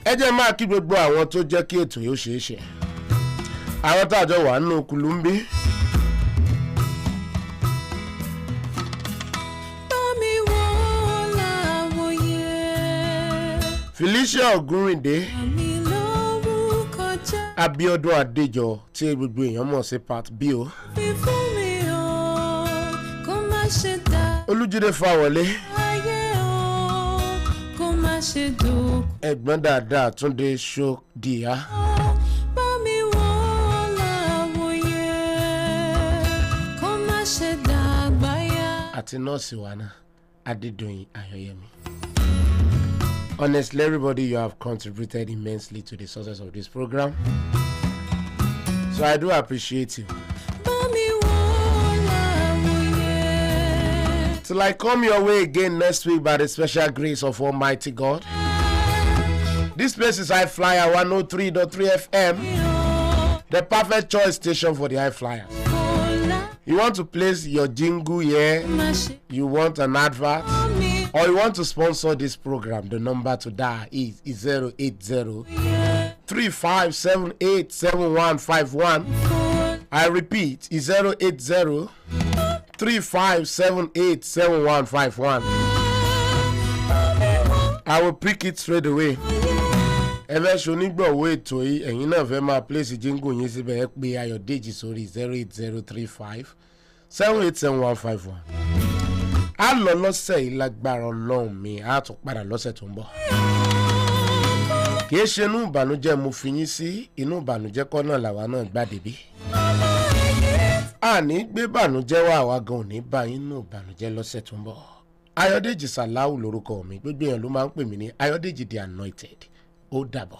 ẹ jẹ́ máa kí gbogbo àwọn tó jẹ́ kí ètò yóò ṣeé ṣe àwọn tájọ wà nínú kulumbi. Felicia Ogunrinde, Abiodun Adejo tí gbogbo èèyàn mọ̀ sí part B o. Olújídé Fáwọlé, ẹ̀gbọ́n dáadáa Túndé Ṣódìá. Àti nọ́ọ̀sì wa náà Adédoyin Ayọ̀yẹmí. Honestly, everybody, you have contributed immensely to the success of this program. So I do appreciate you. Till I come your way again next week by the special grace of Almighty God. This place is I-FLIER 103.3 FM. The perfect choice station for the I-FLIERs. You want to place your jingle here? You want an advert? Or you want to sponsor this program? The number to dial is 080-3578-7151. I repeat, 080-3578-7151. I will pick it straight away. Ẹ fẹ́ ṣonígbọ̀wọ́ ètò yìí ẹ̀yin náà fẹ́ máa place jingle yín síbẹ̀ ẹ pé Ayodeji sórí 08035787151. A lọ lọ́sẹ̀ yìí lágbára Ọlọ́run mi a tún padà lọ́sẹ̀ tó ń bọ̀. Kìí ṣe inú ìbànújẹ́ mo fi yín sí inú ìbànújẹ́ kọ́ náà làwa náà gbàdé bí. A ní gbé ìbànújẹ́ wá àwa gan ò ní bá yín nínú ìbànújẹ́ lọ́sẹ̀ tó ń bọ̀. Ayodeji Salau lórúkọ mi gbogbo èèyàn ló máa ń pè mí ní Ayodeji The Anointed. Ó dàbọ̀.